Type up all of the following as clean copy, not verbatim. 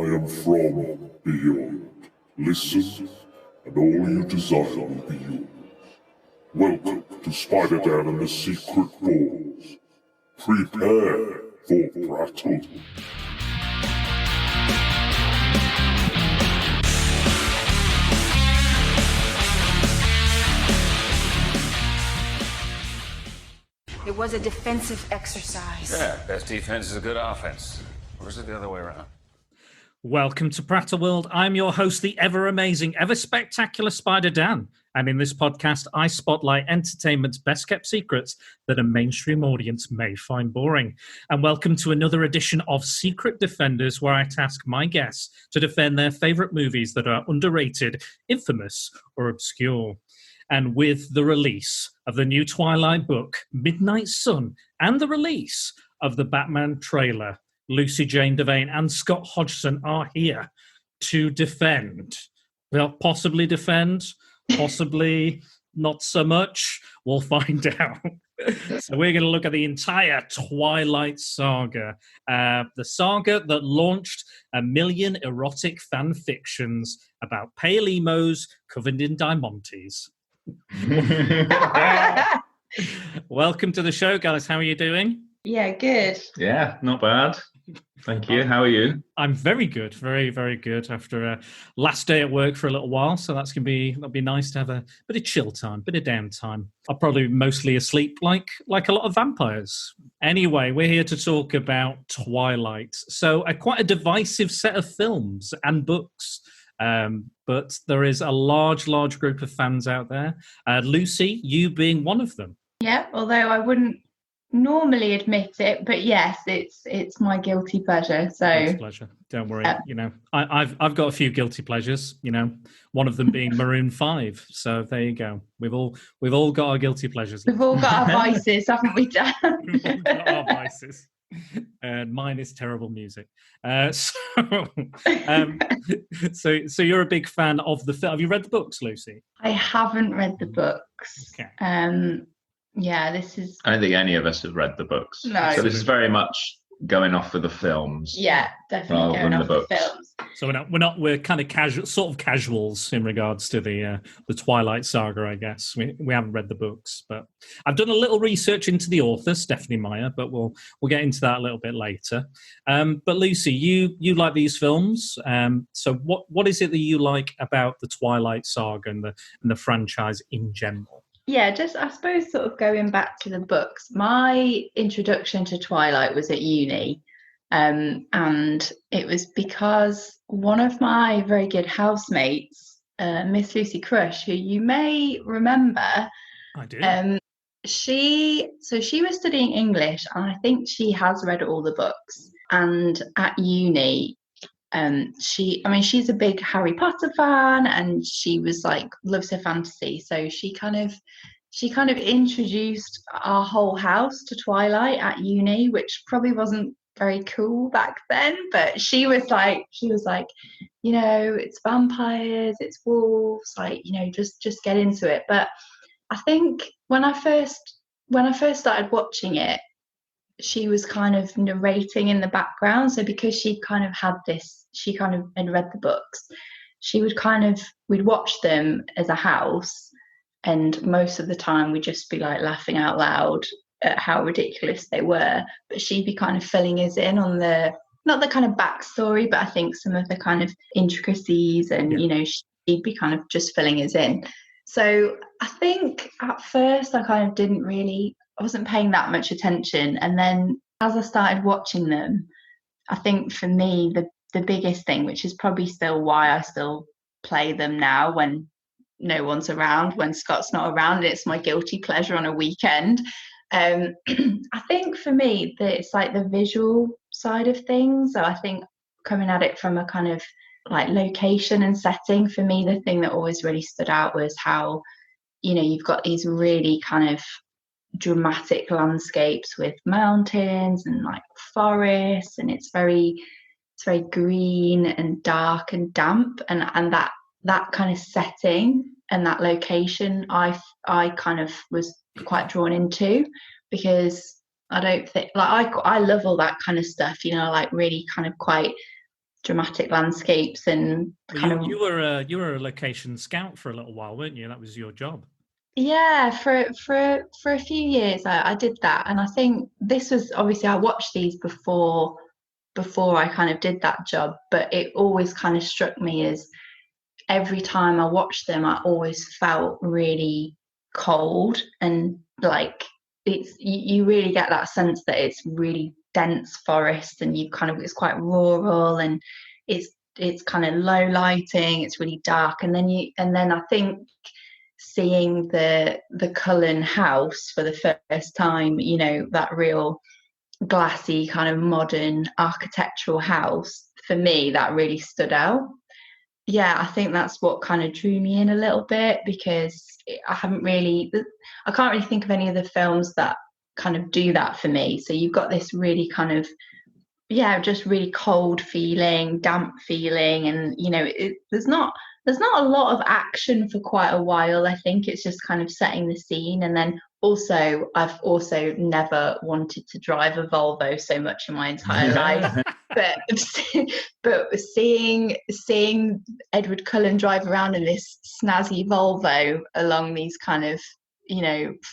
am from beyond. Listen, and all you desire will be yours. Welcome to Spider-Dan and the Secret Balls. Prepare for Prattle. It was a defensive exercise. Yeah, best defense is a good offense. Or is it the other way around? Welcome to Prattle World. I'm your host, the ever-amazing, ever-spectacular Spider-Dan. And in this podcast, I spotlight entertainment's best-kept secrets that a mainstream audience may find boring. And welcome to another edition of Secret Defenders, where I task my guests to defend their favourite movies that are underrated, infamous, or obscure. And with the release of the new Twilight book, Midnight Sun, and the release of the Batman trailer, Lucy Jane Devane and Scott Hodgson are here to defend. They'll possibly defend, possibly not so much. We'll find out. So we're going to look at the entire Twilight Saga, the saga that launched a million erotic fan fictions about pale emos covered in diamantes. Welcome to the show, guys. How are you doing? Yeah, good. Yeah, not bad. Thank you. How are you? I'm very good, very, very good. After a last day at work for a little while, so that'll be nice to have a bit of chill time, bit of downtime. I'll probably be mostly asleep, like a lot of vampires. Anyway, we're here to talk about Twilight. So, quite a divisive set of films and books. But there is a large group of fans out there. Lucy, you being one of them. Yeah, although I wouldn't normally admit it, but yes, it's my guilty pleasure. So Guilty pleasure. Don't worry. You know, I've got a few guilty pleasures. You know, one of them being Maroon 5. So there you go. We've all got our guilty pleasures. We've all got our vices, haven't we, Dan? We've all got our vices. And mine is terrible music. So you're a big fan of the film. Have you read the books, Lucy? I haven't read the books. Okay. Yeah, this is. I don't think any of us have read the books. No. So this is very much going off with the films. Yeah, definitely going off the films. So we're kind of casual, sort of casuals in regards to the Twilight Saga, I guess. We haven't read the books, but I've done a little research into the author, Stephanie Meyer, but we'll get into that a little bit later. But Lucy, you like these films. So what is it that you like about the Twilight Saga and the franchise in general? Yeah, just I suppose sort of going back to the books, my introduction to Twilight was at uni. And it was because one of my very good housemates, Miss Lucy Crush, who you may remember, I do. She was studying English, and I think she has read all the books. And at uni, she's a big Harry Potter fan, and she was like loves her fantasy. So she kind of introduced our whole house to Twilight at uni, which probably wasn't very cool back then, but she was like, you know, it's vampires, it's wolves, like, you know, just get into it. But I think when I first started watching it, she was kind of narrating in the background. So because she kind of had read the books, we'd watch them as a house, and most of the time we'd just be like laughing out loud at how ridiculous they were, but she'd be kind of filling us in on not the kind of backstory, but I think some of the kind of intricacies, and you know, she'd be kind of just filling us in. So I think at first I wasn't paying that much attention, and then as I started watching them, I think for me the biggest thing, which is probably still why I still play them now when no one's around, when Scott's not around, and it's my guilty pleasure on a weekend. I think for me that it's like the visual side of things. So I think coming at it from a kind of like location and setting, for me the thing that always really stood out was how, you know, you've got these really kind of dramatic landscapes with mountains and like forests, and it's very green and dark and damp, and that kind of setting and that location I kind of was quite drawn into, because I don't think, like, I love all that kind of stuff, you know, like really kind of quite dramatic landscapes and You were a location scout for a little while, weren't you? That was your job. Yeah, for a few years I did that, and I think this was obviously I watched these before I kind of did that job, but it always kind of struck me as every time I watched them, I always felt really cold and like you really get that sense that it's really dense forest and it's quite rural and it's kind of low lighting, it's really dark, and then I think seeing the Cullen house for the first time, that real glassy kind of modern architectural house, for me that really stood out. Yeah, I think that's what kind of drew me in a little bit, because I can't really think of any of the films that kind of do that for me. So you've got this really kind of, just really cold feeling, damp feeling, and there's not a lot of action for quite a while. I think it's just kind of setting the scene, and then also I've also never wanted to drive a Volvo so much in my entire life. But seeing Edward Cullen drive around in this snazzy Volvo along these kind of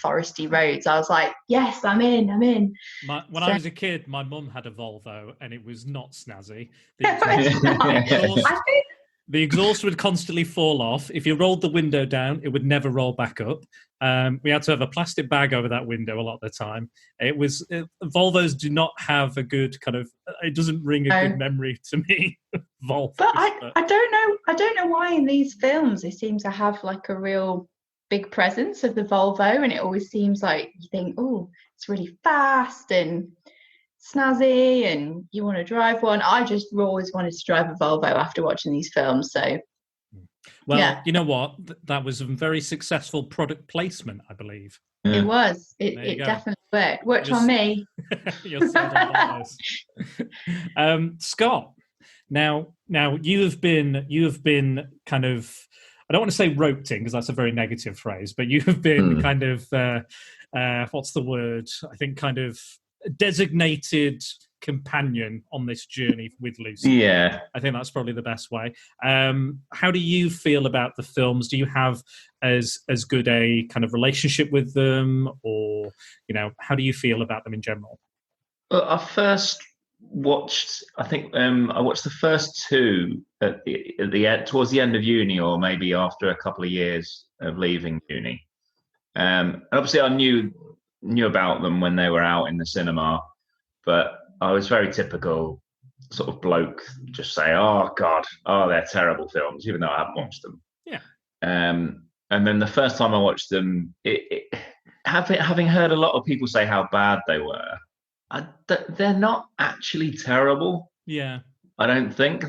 foresty roads, I was like, yes, I'm in. When I was a kid, my mum had a Volvo and it was not snazzy. The exhaust would constantly fall off. If you rolled the window down, it would never roll back up. We had to have a plastic bag over that window a lot of the time. Volvos do not have a good kind of. It doesn't ring a good memory to me. Volvos, but I don't know why in these films they seem to have like a real big presence of the Volvo, and it always seems like you think, oh, it's really fast and snazzy and you want to drive one. I just always wanted to drive a Volvo after watching these films. So You know what, that was a very successful product placement, I believe. It was it definitely worked on me. You're sold on those. Scott, now you have been kind of, I don't want to say roped in because that's a very negative phrase, but you have been kind of what's the word, I think kind of designated companion on this journey with Lucy. Yeah, I think that's probably the best way. How do you feel about the films? Do you have as good a kind of relationship with them, or how do you feel about them in general? Well, I first watched, I think I watched the first two at the end, towards the end of uni, or maybe after a couple of years of leaving uni. And obviously I knew about them when they were out in the cinema, but I was very typical sort of bloke, just say, oh God, they're terrible films, even though I haven't watched them. Yeah. And then the first time I watched them, having heard a lot of people say how bad they were, they're not actually terrible. Yeah. I don't think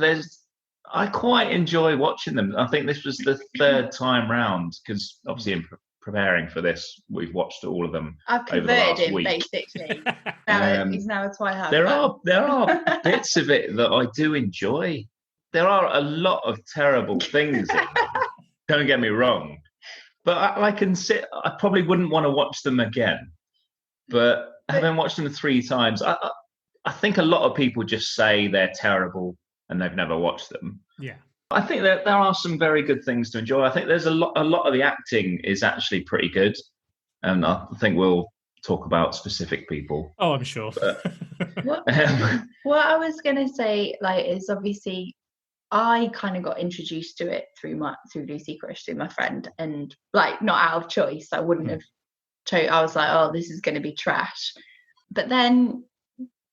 I quite enjoy watching them. I think this was the third time round, because obviously in preparing for this, we've watched all of them. I've converted him basically. He's now a Twilight. There are bits of it that I do enjoy. There are a lot of terrible things in them. Don't get me wrong, but I probably wouldn't want to watch them again. But having watched them 3 times, I think a lot of people just say they're terrible and they've never watched them. Yeah. I think that there are some very good things to enjoy. I think there's a lot of the acting is actually pretty good, and I think we'll talk about specific people. Oh, I'm sure. What I was gonna say, is obviously I kind of got introduced to it through Lucy Crush, through my friend, and not out of choice. I wouldn't have. I was like, oh, this is going to be trash, but then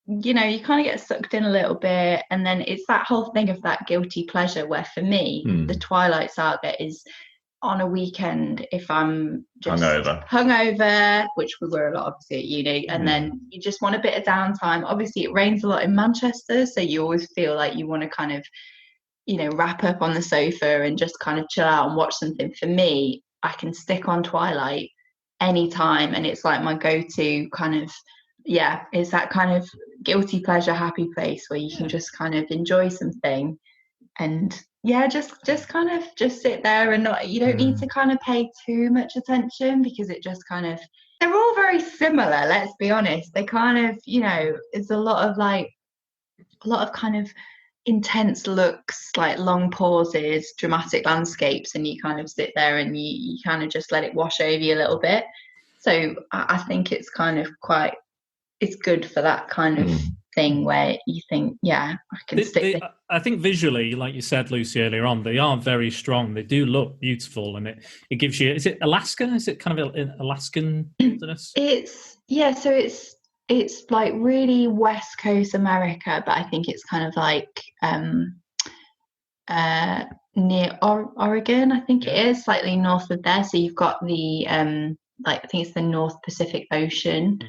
you kind of get sucked in a little bit, and then it's that whole thing of that guilty pleasure where for me the Twilight Saga is on a weekend if I'm just hungover, which we were a lot obviously at uni, and then you just want a bit of downtime. Obviously it rains a lot in Manchester, so you always feel like you want to kind of wrap up on the sofa and just kind of chill out and watch something. For me, I can stick on Twilight anytime, and it's like my go-to kind of, it's that kind of guilty pleasure happy place where you can just kind of enjoy something and just kind of just sit there and you don't need to kind of pay too much attention, because it just kind of, they're all very similar, let's be honest. They kind of, it's a lot of kind of intense looks, like long pauses, dramatic landscapes, and you kind of sit there and you kind of just let it wash over you a little bit. So I think it's kind of it's good for that kind of thing where you think, yeah, I can stick. I think visually, like you said, Lucy, earlier on, they are very strong. They do look beautiful, and it gives you. Is it Alaska? Is it kind of an Alaskan wilderness? It's like really West Coast America, but I think it's kind of like near Oregon. I think it is slightly north of there. So you've got the like I think it's the North Pacific Ocean.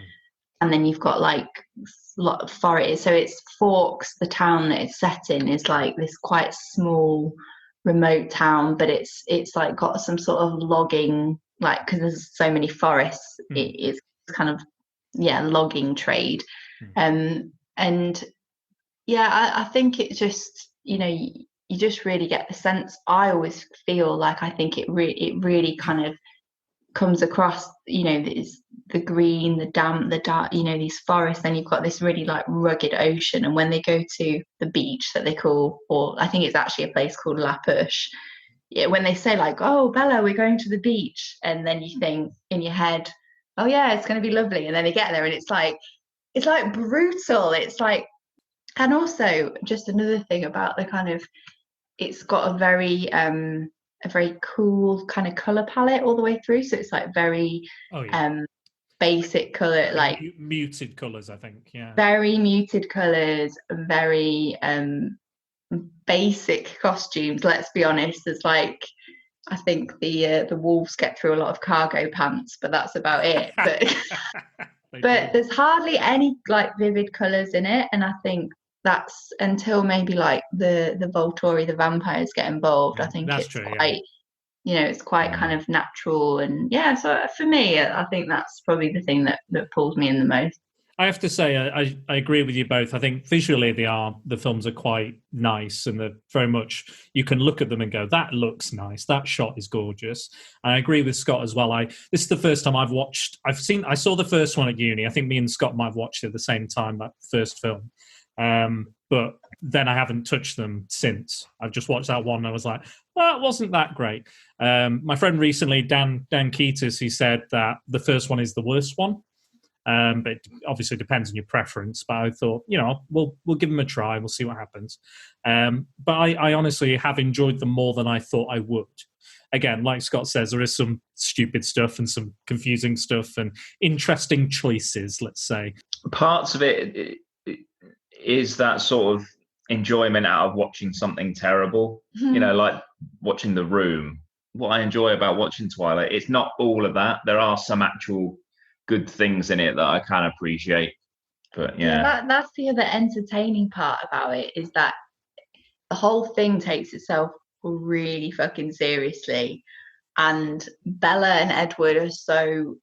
And then you've got like a lot of forest. So it's Forks, the town that it's set in, is like this quite small, remote town, but it's like got some sort of logging, like because there's so many forests, it's kind of logging trade, and I think it just you just really get the sense. I always feel like I think it really kind of comes across, the green, the damp, the dark, these forests. Then you've got this really like rugged ocean. And when they go to the beach that they call, or I think it's actually a place called La Push, when they say like, oh, Bella, we're going to the beach, and then you think in your head, oh yeah, it's going to be lovely. And then they get there and it's like brutal. It's like, and also just another thing about the kind of, it's got a very cool kind of color palette all the way through. So it's like very basic color, like muted colors, I think. Yeah. Very muted colors, very basic costumes. Let's be honest. There's like, I think the wolves get through a lot of cargo pants, but that's about it. But but there's hardly any like vivid colors in it, and I think that's until maybe like the Volturi, the vampires, get involved. I think that's it's true, quite, it's quite kind of natural, and so for me, I think that's probably the thing that pulls me in the most. I have to say, I agree with you both. I think visually the films are quite nice, and they're very much, you can look at them and go, that looks nice, that shot is gorgeous. And I agree with Scott as well. This is the first time I saw the first one at uni. I think me and Scott might have watched it at the same time, that first film. But then I haven't touched them since. I've just watched that one and I was like, well, it wasn't that great. My friend recently, Dan Keatis, he said that the first one is the worst one. But it obviously depends on your preference. But I thought, we'll give them a try. We'll see what happens. But I honestly have enjoyed them more than I thought I would. Again, like Scott says, there is some stupid stuff and some confusing stuff and interesting choices, let's say. Parts of it is that sort of enjoyment out of watching something terrible, like watching The Room. What I enjoy about watching Twilight, it's not all of that. There are some actual good things in it that I can appreciate. But that's the other entertaining part about it, is that the whole thing takes itself really fucking seriously, and Bella and Edward are so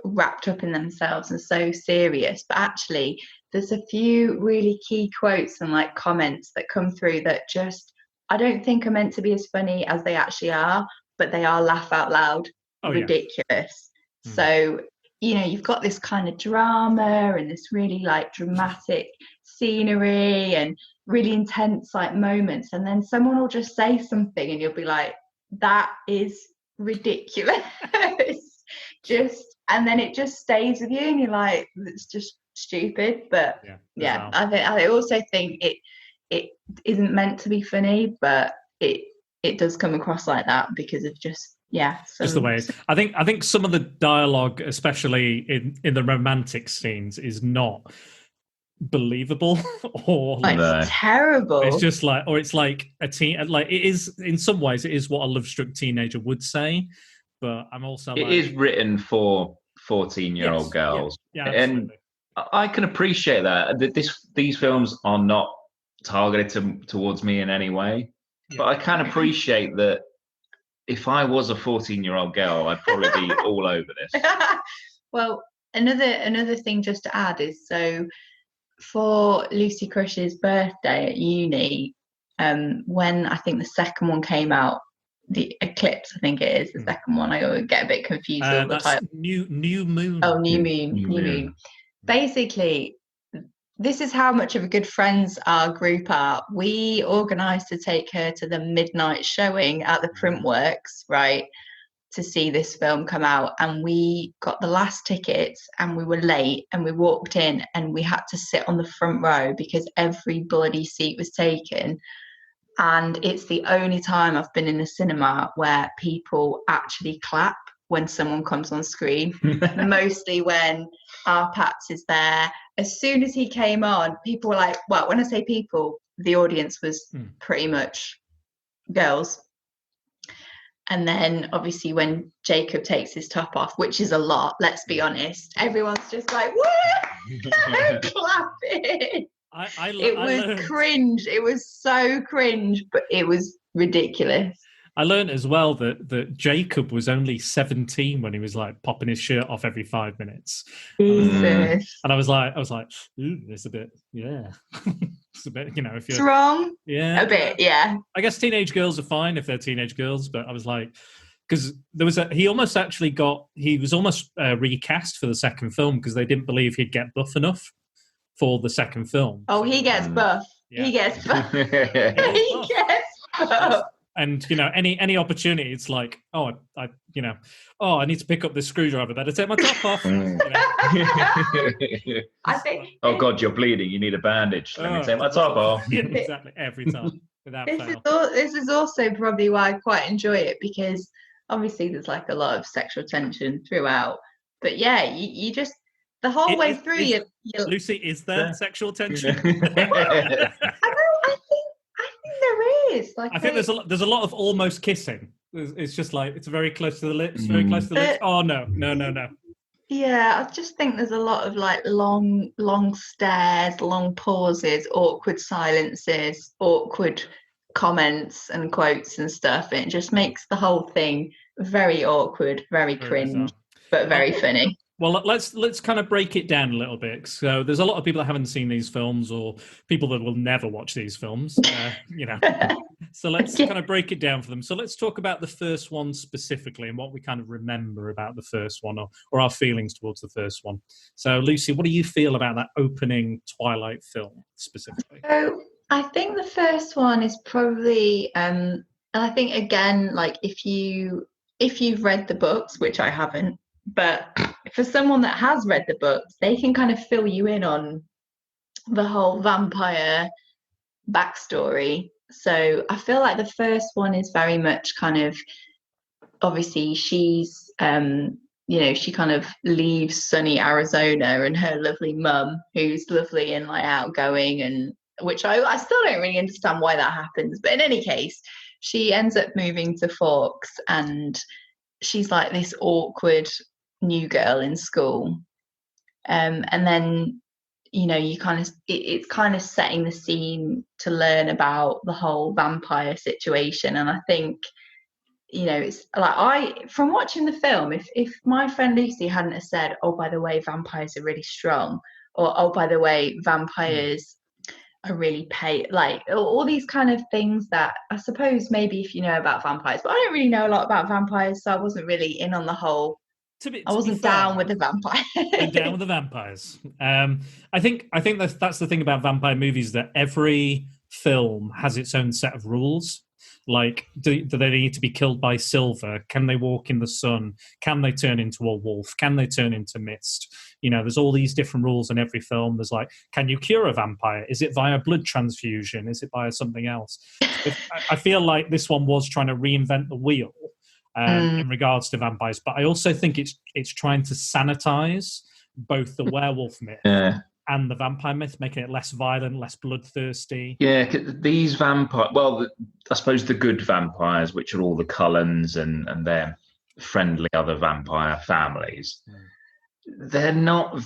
wrapped up in themselves and so serious, but actually there's a few really key quotes and like comments that come through that just I don't think are meant to be as funny as they actually are, but they are laugh out loud ridiculous. So you've got this kind of drama and this really like dramatic scenery and really intense like moments, and then someone will just say something and you'll be like, that is ridiculous. And then it just stays with you and you're like, it's just stupid. But I also think it isn't meant to be funny, but it does come across like that because of just the way I think some of the dialogue, especially in the romantic scenes, is not believable or it's terrible. It's just like, or it's like a teen, like it is in some ways it is what a love-struck teenager would say, but I'm also it is written for 14-year-old girls, and I can appreciate that these films are not targeted towards me in any way, but I can appreciate that if I was a 14-year-old girl, I'd probably be all over this. Well, another thing just to add is, so for Lucy Crush's birthday at uni, when I think the second one came out, the Eclipse, I think it is the second one. I always get a bit confused all the time. New Moon. Oh, New Moon. Basically, this is how much of a good friends our group are. We organised to take her to the midnight showing at the Printworks, right, to see this film come out. And we got the last tickets and we were late and we walked in and we had to sit on the front row because every bloody seat was taken. And it's the only time I've been in a cinema where people actually clap when someone comes on screen, mostly when our Pats is there. As soon as he came on, people were like, well, when I say people, the audience was pretty much girls. And then obviously when Jacob takes his top off, which is a lot, let's be honest, everyone's just like, woo, clapping. It was cringe. It was so cringe, but it was ridiculous. I learned as well that Jacob was only 17 when he was like popping his shirt off every 5 minutes. And I was like, ooh, it's a bit, yeah. It's a bit, if you're... It's wrong. Yeah. A bit, yeah. I guess teenage girls are fine if they're teenage girls, but I was like, because he was almost recast for the second film because they didn't believe he'd get buff enough for the second film. Oh, he gets buff. Yeah. He gets buff. He gets buff. And any opportunity, it's like, I need to pick up this screwdriver. Better take my top off. I think. Oh God, you're bleeding. You need a bandage. Let me take my top off. Yeah, exactly, every time without fail. This is also probably why I quite enjoy it because obviously there's like a lot of sexual tension throughout. But yeah, you just the whole way through. Lucy, is there sexual tension? There is. Like, I think there's a lot of almost kissing. It's just like it's very close to the lips, very close to the lips. Oh no. Yeah, I just think there's a lot of like long stares, long pauses, awkward silences, awkward comments and quotes and stuff. And it just makes the whole thing very awkward, very cringe, but very funny. Well, let's kind of break it down a little bit. So there's a lot of people that haven't seen these films or people that will never watch these films, So let's kind of break it down for them. So let's talk about the first one specifically and what we kind of remember about the first one or our feelings towards the first one. So Lucy, what do you feel about that opening Twilight film specifically? So I think the first one is probably, and I think again, like if you've read the books, which I haven't, but for someone that has read the books, they can kind of fill you in on the whole vampire backstory. So I feel like the first one is very much kind of, obviously she's, she kind of leaves sunny Arizona and her lovely mum, who's lovely and like outgoing, and which I still don't really understand why that happens. But in any case, she ends up moving to Forks and she's like this awkward new girl in school, and then it's kind of setting the scene to learn about the whole vampire situation. And I think it's like from watching the film, if my friend Lucy hadn't have said, oh, by the way, vampires are really strong, or oh, by the way, vampires are really like all these kind of things that I suppose maybe if you know about vampires, but I don't really know a lot about vampires, so I wasn't really in on the whole. I wasn't down with the vampires. Down with the vampires. I think that's the thing about vampire movies, that every film has its own set of rules. Like, do they need to be killed by silver? Can they walk in the sun? Can they turn into a wolf? Can they turn into mist? There's all these different rules in every film. There's like, can you cure a vampire? Is it via blood transfusion? Is it via something else? I feel like this one was trying to reinvent the wheel. In regards to vampires, but I also think it's trying to sanitize both the werewolf myth and the vampire myth, making it less violent, less bloodthirsty. Yeah, these vampires, well, I suppose the good vampires, which are all the Cullens and their friendly other vampire families, they're not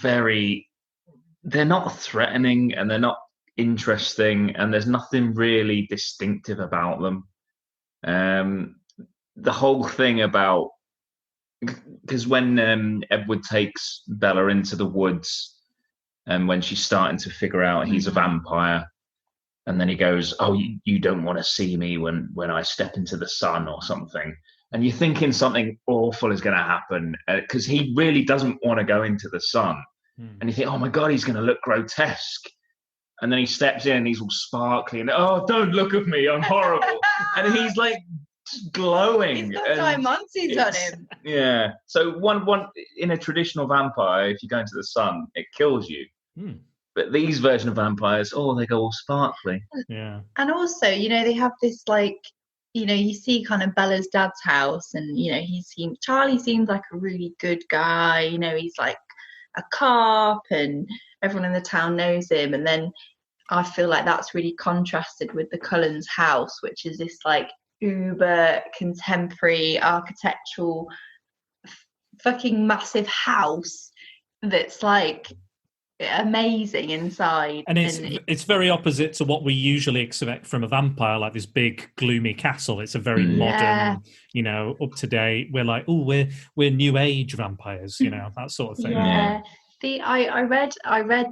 threatening and they're not interesting, and there's nothing really distinctive about them. The whole thing about, because when Edward takes Bella into the woods and when she's starting to figure out he's a vampire, and then he goes, oh, you don't want to see me when I step into the sun or something, and you're thinking something awful is going to happen because he really doesn't want to go into the sun, and you think, oh my God, he's going to look grotesque, And then he steps in and he's all sparkly and, oh, don't look at me, I'm horrible. And he's like just glowing. He's got diamantes on him. Yeah. So one in a traditional vampire, if you go into the sun, it kills you. But these version of vampires, they go all sparkly. Yeah. And also, they have this like, you see kind of Bella's dad's house, and Charlie seems like a really good guy. He's like a cop, and everyone in the town knows him. And then I feel like that's really contrasted with the Cullens house, which is this like uber contemporary architectural fucking massive house that's like amazing inside, and it's very opposite to what we usually expect from a vampire, like this big gloomy castle. It's a very modern, up to date. We're like, we're new age vampires, that sort of thing. Yeah. I read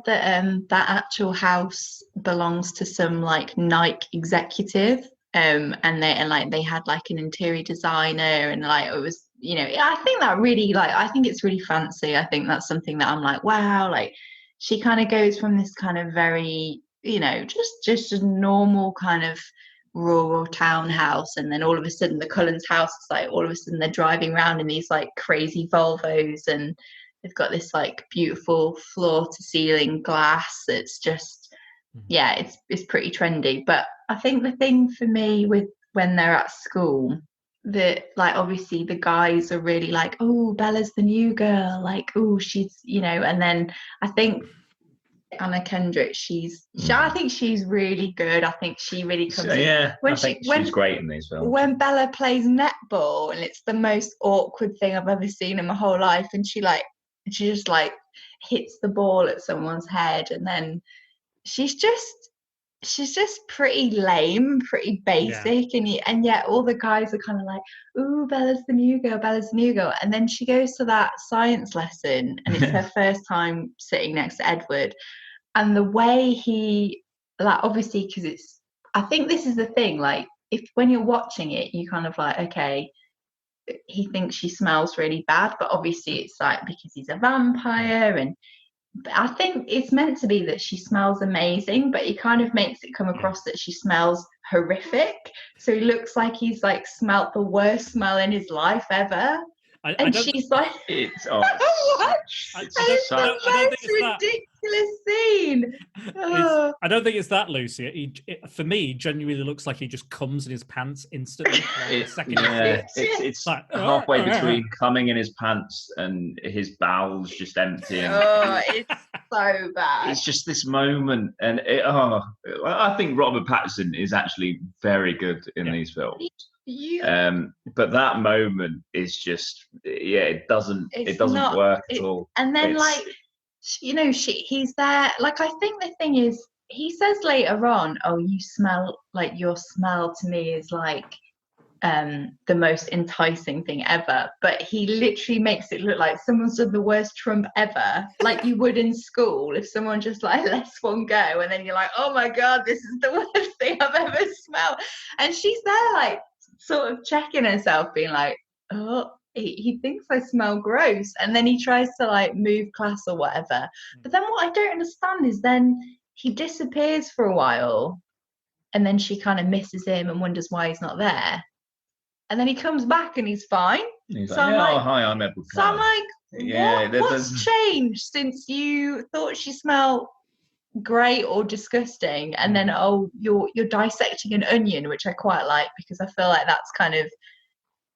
that that actual house belongs to some like Nike executive, and they had like an interior designer, and like it was, I think that really I think it's really fancy. I think that's something that I'm like, wow, like she kind of goes from this kind of very, just a normal kind of rural townhouse, and then all of a sudden the Cullens house is like, all of a sudden they're driving around in these like crazy Volvos, and they've got this like beautiful floor to ceiling glass. It's just, it's pretty trendy. But I think the thing for me with when they're at school, that like obviously the guys are really like, oh, Bella's the new girl, like, oh, she's, and then I think Anna Kendrick, I think she's really good. I think she really comes in. She's great in these films. When Bella plays netball, and it's the most awkward thing I've ever seen in my whole life, and she just like hits the ball at someone's head, and then she's just pretty lame, pretty basic, and yet all the guys are kind of like, ooh, Bella's the new girl. And then she goes to that science lesson, and it's her first time sitting next to Edward, and the way he, like, obviously, because I think this is the thing, like, if when you're watching it, you kind of like, okay, he thinks she smells really bad, but obviously it's like because he's a vampire, and I think it's meant to be that she smells amazing, but he kind of makes it come across that she smells horrific. So he looks like he's like smelt the worst smell in his life ever. She's like, it's what? it's the most ridiculous scene. I don't think it's that, Lucy. For me, genuinely looks like he just comes in his pants instantly. It's like, halfway between coming in his pants and his bowels just emptying. It's so bad. It's just this moment, and I think Robert Pattinson is actually very good in these films. But that moment is just, it doesn't work at all. And then he's there, like, I think the thing is, he says later on, oh, you smell, like, your smell to me is like the most enticing thing ever, but he literally makes it look like someone's done the worst trump ever, like you would in school if someone just like lets one go, and then you're like, oh my god, this is the worst thing I've ever smelled. And she's there like sort of checking herself, being like, oh, he thinks I smell gross, and then he tries to like move class or whatever. But then what I don't understand is then he disappears for a while, and then she kind of misses him and wonders why he's not there, and then he comes back and he's fine. He's so like, hi, I'm Edward. So I'm like, what's changed since you thought she smelled great or disgusting, and then you're dissecting an onion, which I quite like, because I feel like that's kind of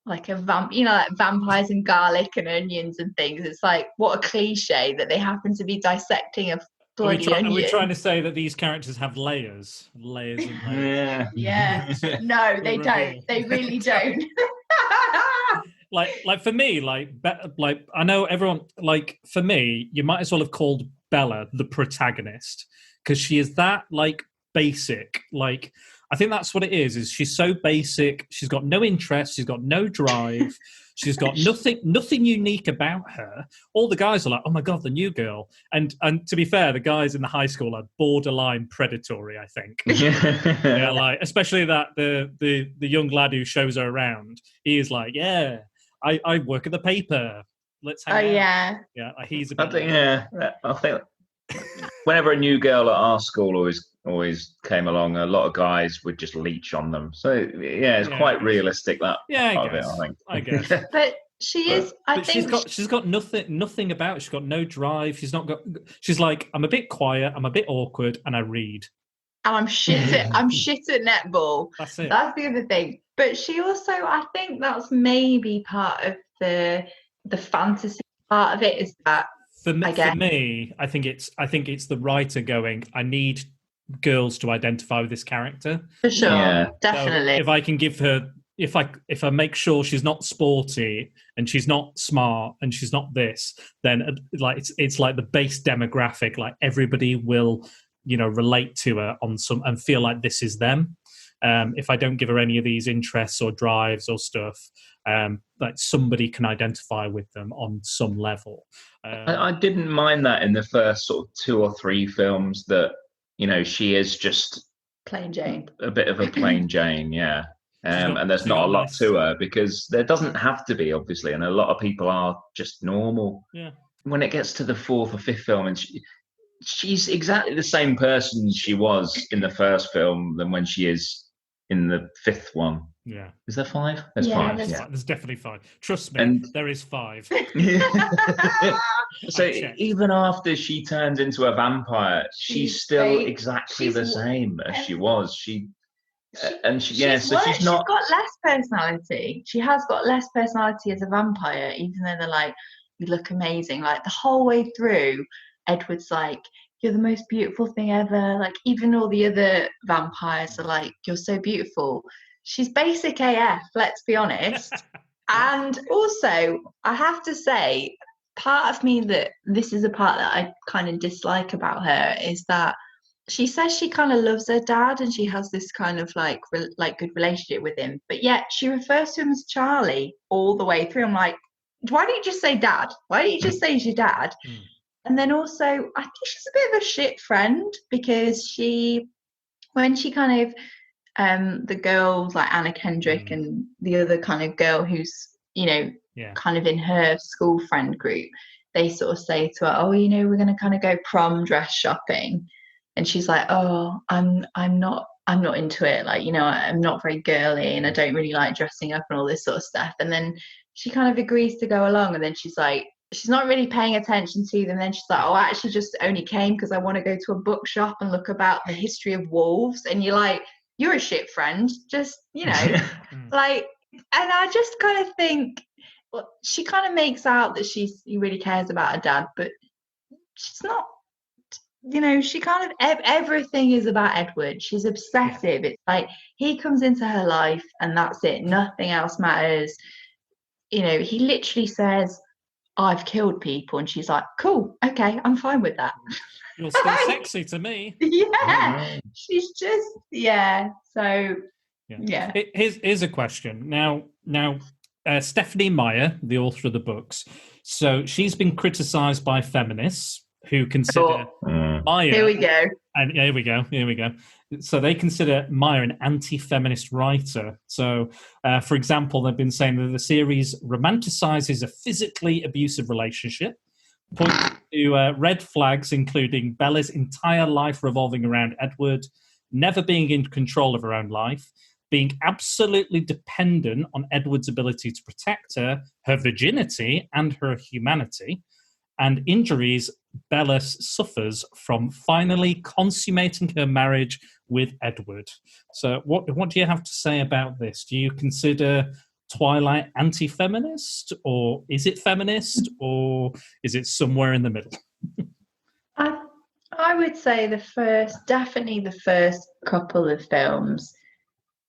like a like vampires and garlic and onions and things. It's like, what a cliche that they happen to be dissecting a bloody onion. Are we trying to say that these characters have layers and layers? Yeah. No, they don't. They really don't. like for me, like I know everyone, like, for me, you might as well have called Bella the protagonist, because she is that like basic. Like, I think that's what it is she's so basic. She's got no interest, she's got no drive, she's got nothing unique about her. All the guys are like, oh my god, the new girl. And to be fair, the guys in the high school are borderline predatory, I think. Yeah, like, especially that the young lad who shows her around, he is like, yeah, I work at the paper, let's hang out. Yeah, yeah, he's a bit I think Whenever a new girl at our school always came along, a lot of guys would just leech on them. So yeah, it's quite realistic, that part of it, I think. I guess. But she is. I But think she's got nothing about. She's got no drive. She's like, I'm a bit quiet. I'm a bit awkward, and I read. I'm shit at netball. That's it. That's the other thing. But she also, I think that's maybe part of the fantasy part of it, is that For me, I think it's the writer going, I need girls to identify with this character. For sure, Yeah. definitely. So if I can give her, if I make sure she's not sporty and she's not smart and she's not this, then like it's like the base demographic, like everybody will, relate to her on some and feel like this is them. If I don't give her any of these interests or drives or stuff, like somebody can identify with them on some level. I didn't mind that in the first sort of 2 or 3 films that, she is just Plain Jane. a bit of a plain Jane, yeah. And there's not a lot to her, because there doesn't have to be, obviously, and a lot of people are just normal. Yeah. When it gets to the 4th or 5th film, and she's exactly the same person she was in the first film than when she is in the 5th one. Yeah. Is there 5? There's Yeah, 5. There's definitely 5. Trust me, And- there is 5. So I checked. even after she turns into a vampire, she's still exactly the same as she was. She's not. Got less personality. She has got less personality as a vampire, even though they're like, you look amazing. Like the whole way through, Edward's like, you're the most beautiful thing ever. Like even all the other vampires are like, you're so beautiful. She's basic AF, let's be honest. And also, I have to say, part of me that this is a part that I kind of dislike about her is that she says she kind of loves her dad and she has this kind of like good relationship with him, but yet she refers to him as Charlie all the way through. I'm like, why don't you just say dad? Why don't you just say he's your dad? And then also, I think she's a bit of a shit friend, because when she kind of the girls like Anna Kendrick and the other kind of girl who's kind of in her school friend group, they sort of say to her, we're going to kind of go prom dress shopping, and she's like, I'm not into it, like, I'm not very girly and I don't really like dressing up and all this sort of stuff. And then she kind of agrees to go along, and then she's like, she's not really paying attention to them. And then she's like, I actually just only came because I want to go to a bookshop and look about the history of wolves. And you're like, you're a shit friend, just like. And I just kind of think, well, she kind of makes out that she really cares about her dad, but she's not. She kind of everything is about Edward. She's obsessive. It's like he comes into her life and that's it. Nothing else matters. He literally says, I've killed people, and she's like, cool, okay, I'm fine with that. You're still sexy to me. Yeah, she's just so yeah. Here's a question now. Stephanie Meyer, the author of the books, so she's been criticised by feminists who consider Meyer. Here we go. And here we go. So they consider Meyer an anti-feminist writer. So, for example, they've been saying that the series romanticizes a physically abusive relationship, pointing to red flags including Bella's entire life revolving around Edward, never being in control of her own life, being absolutely dependent on Edward's ability to protect her virginity and her humanity, and injuries Bella suffers from finally consummating her marriage with Edward. So what do you have to say about this? Do you consider Twilight anti-feminist, or is it feminist, or is it somewhere in the middle? I would say definitely the first couple of films.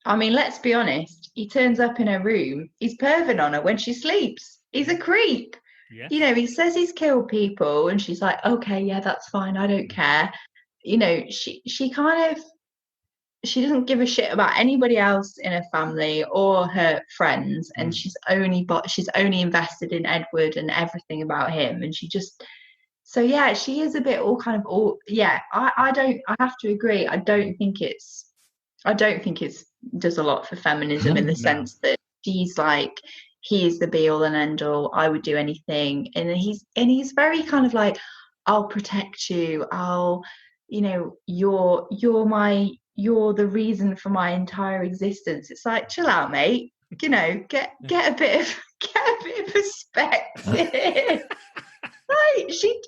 I mean, let's be honest, he turns up in her room, he's perving on her when she sleeps. He's a creep. Yeah. He says he's killed people, and she's like, okay, yeah, that's fine, I don't care. She kind of, she doesn't give a shit about anybody else in her family or her friends, and she's only invested in Edward and everything about him, and she just, so yeah, she is a bit I have to agree. I don't think it's does a lot for feminism in the sense that she's like, he is the be all and end all, I would do anything, and he's very kind of like, I'll protect you. You're the reason for my entire existence. It's like, chill out, mate. Get a bit of perspective. Like she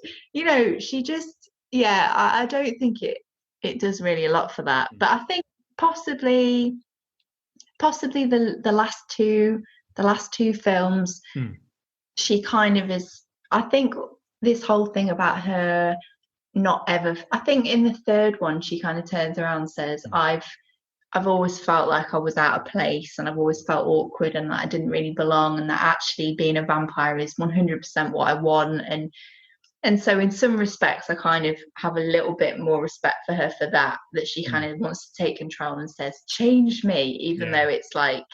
just, I don't think it does really a lot for that. But I think possibly the last two films, she kind of is. I think this whole thing about her not ever. I think in the third one, she kind of turns around and says, I've always felt like I was out of place, and I've always felt awkward and that I didn't really belong, and that actually being a vampire is 100% what I want. And so in some respects, I kind of have a little bit more respect for her for that she kind of wants to take control and says, change me, even though it's like...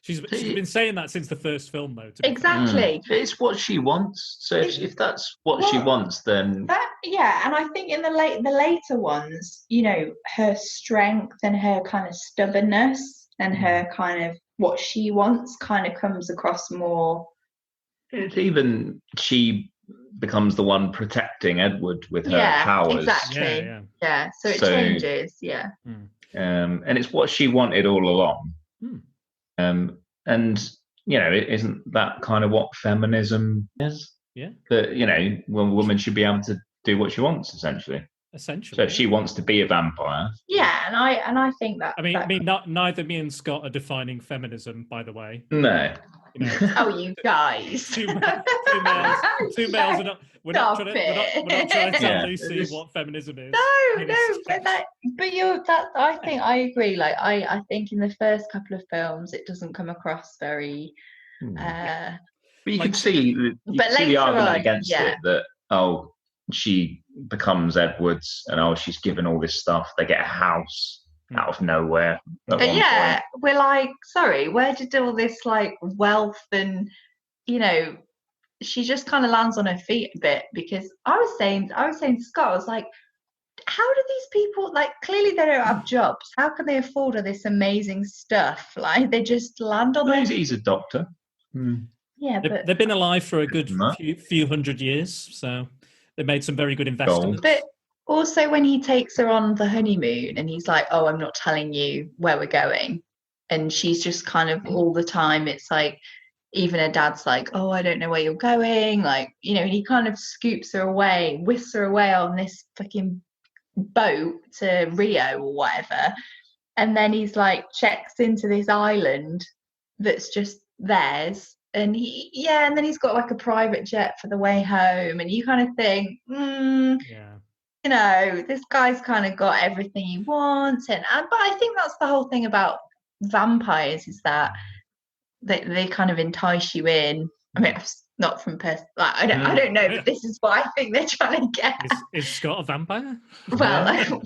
She's been saying that since the first film, though. Exactly. It's what she wants. So if that's what she wants, then... and I think in the later ones, her strength and her kind of stubbornness and her kind of what she wants kind of comes across more... Even she becomes the one protecting Edward with her powers. Exactly. Yeah. So it changes. Yeah. And it's what she wanted all along. And it isn't that kind of what feminism is? Yeah. That a woman should be able to do what she wants, essentially. So if she wants to be a vampire. Yeah, and I think that. Neither me and Scott are defining feminism, by the way. No. Oh, you guys. two males are not. We're not trying to tell Lucy what feminism is. No, I think I agree. Like I think in the first couple of films it doesn't come across very but you can see the argument against it that she becomes Edward's and she's given all this stuff. They get a house out of nowhere. We're like, sorry, where did all this like wealth and she just kind of lands on her feet a bit, because I was saying to Scott, I was like, how do these people, like, clearly they don't have jobs, how can they afford all this amazing stuff? Like, they just land on he's a doctor. Yeah, but they've been alive for a good few hundred years, so they made some very good investments. But also when he takes her on the honeymoon and he's like, oh, I'm not telling you where we're going, and she's just kind of all the time, it's like, even her dad's like, oh, I don't know where you're going, like, and he kind of scoops her away, whisks her away on this fucking boat to Rio or whatever, and then he's like checks into this island that's just theirs, and then he's got like a private jet for the way home, and you kind of think, this guy's kind of got everything he wants, but I think that's the whole thing about vampires, is that they kind of entice you in. I mean, not from I don't know, but this is what I think they're trying to get. Is Scott a vampire? Well,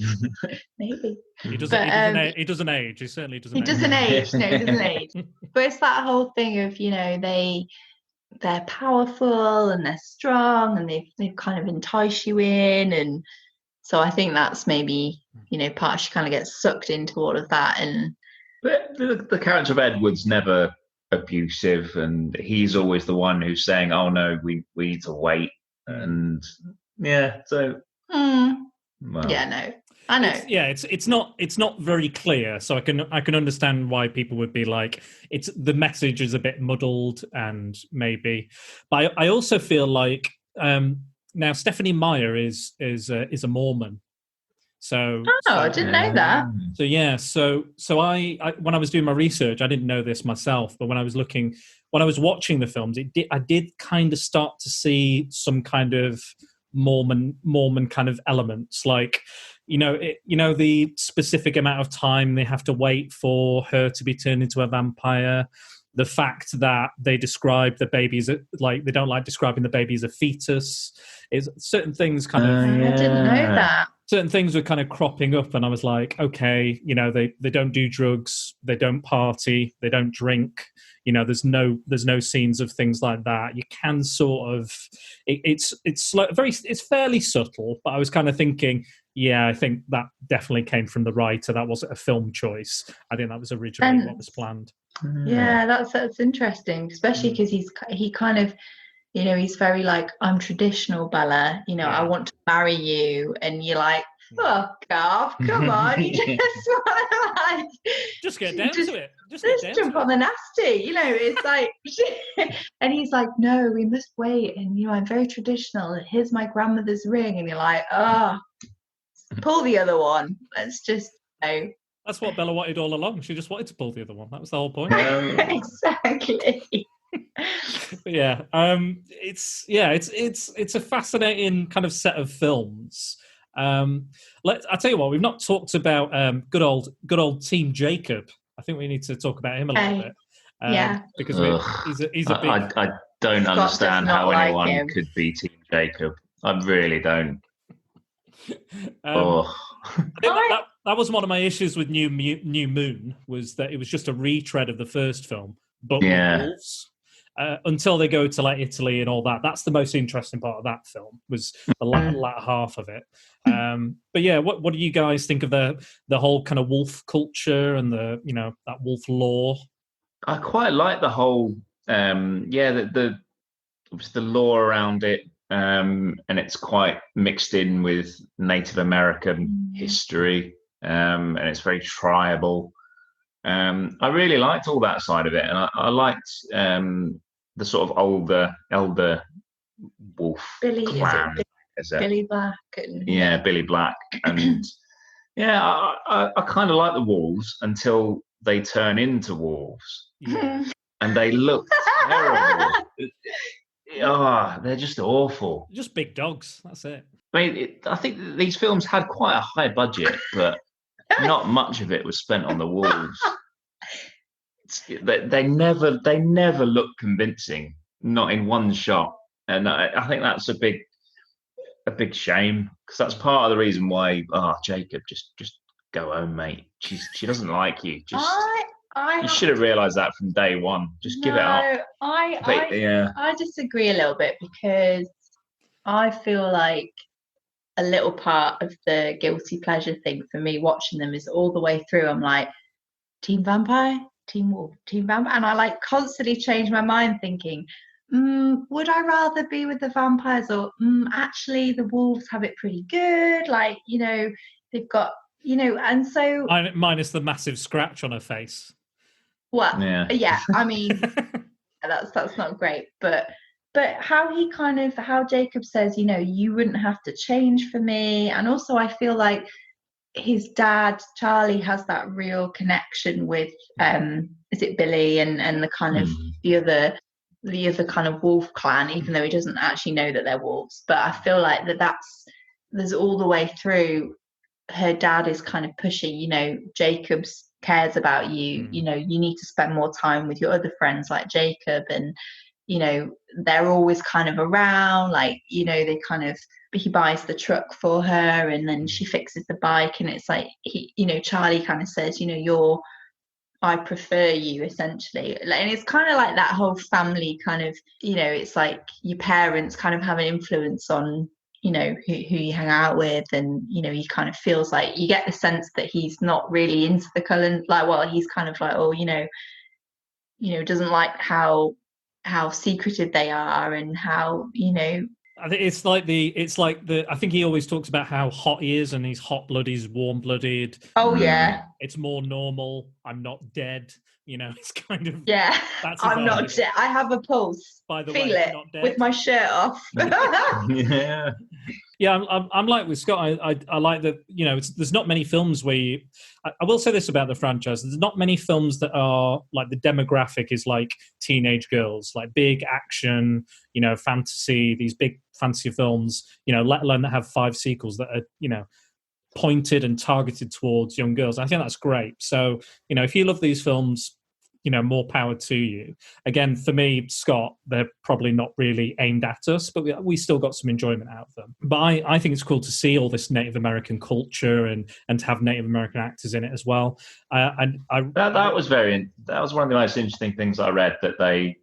maybe. He doesn't age. He certainly doesn't age. He doesn't age. No, he doesn't age. But it's that whole thing of, they're powerful and they're strong and they've kind of entice you in, and so I think that's maybe part she kind of gets sucked into all of that. And but the character of Edward's never abusive, and he's always the one who's saying, oh no, we need to wait, and I know. It's not very clear, so I can understand why people would be like, the message is a bit muddled, and maybe, but I also feel like now Stephanie Meyer is a Mormon. So I didn't know that. So I when I was doing my research, I didn't know this myself, but when I was watching the films, I did kind of start to see some kind of Mormon kind of elements, like the specific amount of time they have to wait for her to be turned into a vampire. The fact that they describe the baby as they don't like describing the baby as a fetus. Is certain things kind of. I didn't know that. Certain things were kind of cropping up, and I was like, okay, they don't do drugs, they don't party, they don't drink. There's no scenes of things like that. You can sort of, it's fairly subtle, but I was kind of thinking, I think that definitely came from the writer. That wasn't a film choice. I think that was originally what was planned. Yeah, that's interesting, especially because he kind of You know, he's very like, I'm traditional, Bella. You know, I want to marry you. And you're like, fuck off. Come on. You just want to like... Just get down to it. Just jump on the nasty. You know, it's like... And he's like, no, we must wait. And, you know, I'm very traditional. Here's my grandmother's ring. And you're like, oh, pull the other one. Let's just, you know... That's what Bella wanted all along. She just wanted to pull the other one. That was the whole point. Exactly. Yeah, it's a fascinating kind of set of films. I tell you what, we've not talked about good old Team Jacob. I think we need to talk about him a little bit. Because he's a big. I don't understand how anyone could be Team Jacob. I really don't. That was one of my issues with New Moon, was that it was just a retread of the first film, but with wolves. Until they go to like Italy and all that. That's the most interesting part of that film, was the latter half of it. But yeah, what do you guys think of the whole kind of wolf culture and that wolf lore? I quite like the whole the lore around it, and it's quite mixed in with Native American history, and it's very tribal. I really liked all that side of it, and I liked the sort of elder wolf clan. Billy Black. Billy Black. And I kind of like the wolves until they turn into wolves. Yeah. And they look terrible. They're just awful. Just big dogs, that's it. I mean, I think these films had quite a high budget, but not much of it was spent on the wolves. They never look convincing, not in one shot, and I think that's a big shame, because that's part of the reason why. Jacob, just go home, mate. She doesn't like you. You should have realised that from day one. Just give it up. I disagree a little bit, because I feel like a little part of the guilty pleasure thing for me watching them is all the way through I'm like, team vampire, team wolf, team vampire, and I like constantly change my mind thinking, would I rather be with the vampires, or actually the wolves have it pretty good, like, you know, they've got, you know, and so minus the massive scratch on her face. Well, I mean, that's not great, but how Jacob says, you know, you wouldn't have to change for me. And also I feel like his dad, Charlie, has that real connection with, is it Billy and the kind of the other kind of wolf clan, even though he doesn't actually know that they're wolves. But I feel like there's all the way through, her dad is kind of pushing, you know, Jacob's cares about you, you know, you need to spend more time with your other friends like Jacob, and you know, they're always kind of around, like, you know, he buys the truck for her, and then she fixes the bike, and it's like, Charlie kind of says, you know, I prefer you, essentially. And it's kind of like that whole family kind of, you know, it's like your parents kind of have an influence on, you know, who you hang out with, and, you know, he kind of feels like, you get the sense that he's not really into the Cullen, like, well, he's kind of like, oh, you know, doesn't like how secretive they are, and how, you know, I think it's like I think he always talks about how hot he is, and he's hot-blooded, he's warm-blooded. Oh yeah. It's more normal. I'm not dead. You know, it's kind of I'm not dead. I have a pulse. By the Feel way, it not dead. with my shirt off. Yeah, I'm like with Scott. I like that. You know, there's not many films where I will say this about the franchise: there's not many films that are like, the demographic is like teenage girls, like big action, you know, fantasy. These big fantasy films, you know, let alone that have 5 sequels that are, you know, pointed and targeted towards young girls. I think that's great. So, you know, if you love these films, you know, more power to you. Again, for me, Scott, they're probably not really aimed at us, but we still got some enjoyment out of them. But I think it's cool to see all this Native American culture and to have Native American actors in it as well. That was one of the most interesting things I read, that they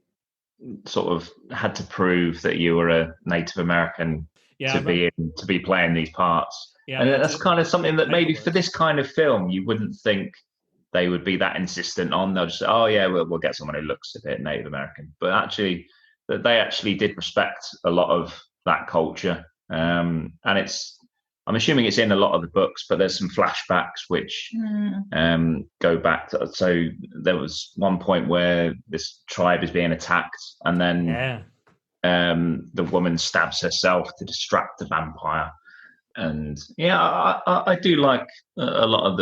sort of had to prove that you were a Native American to be playing these parts. Yeah, and that's kind of something that maybe for this kind of film you wouldn't think they would be that insistent on. They'll just say, oh yeah, we'll get someone who looks a bit Native American. But actually, that they actually did respect a lot of that culture. And I'm assuming it's in a lot of the books, but there's some flashbacks which go back to, so there was one point where this tribe is being attacked, and then the woman stabs herself to distract the vampire. And I do like a lot of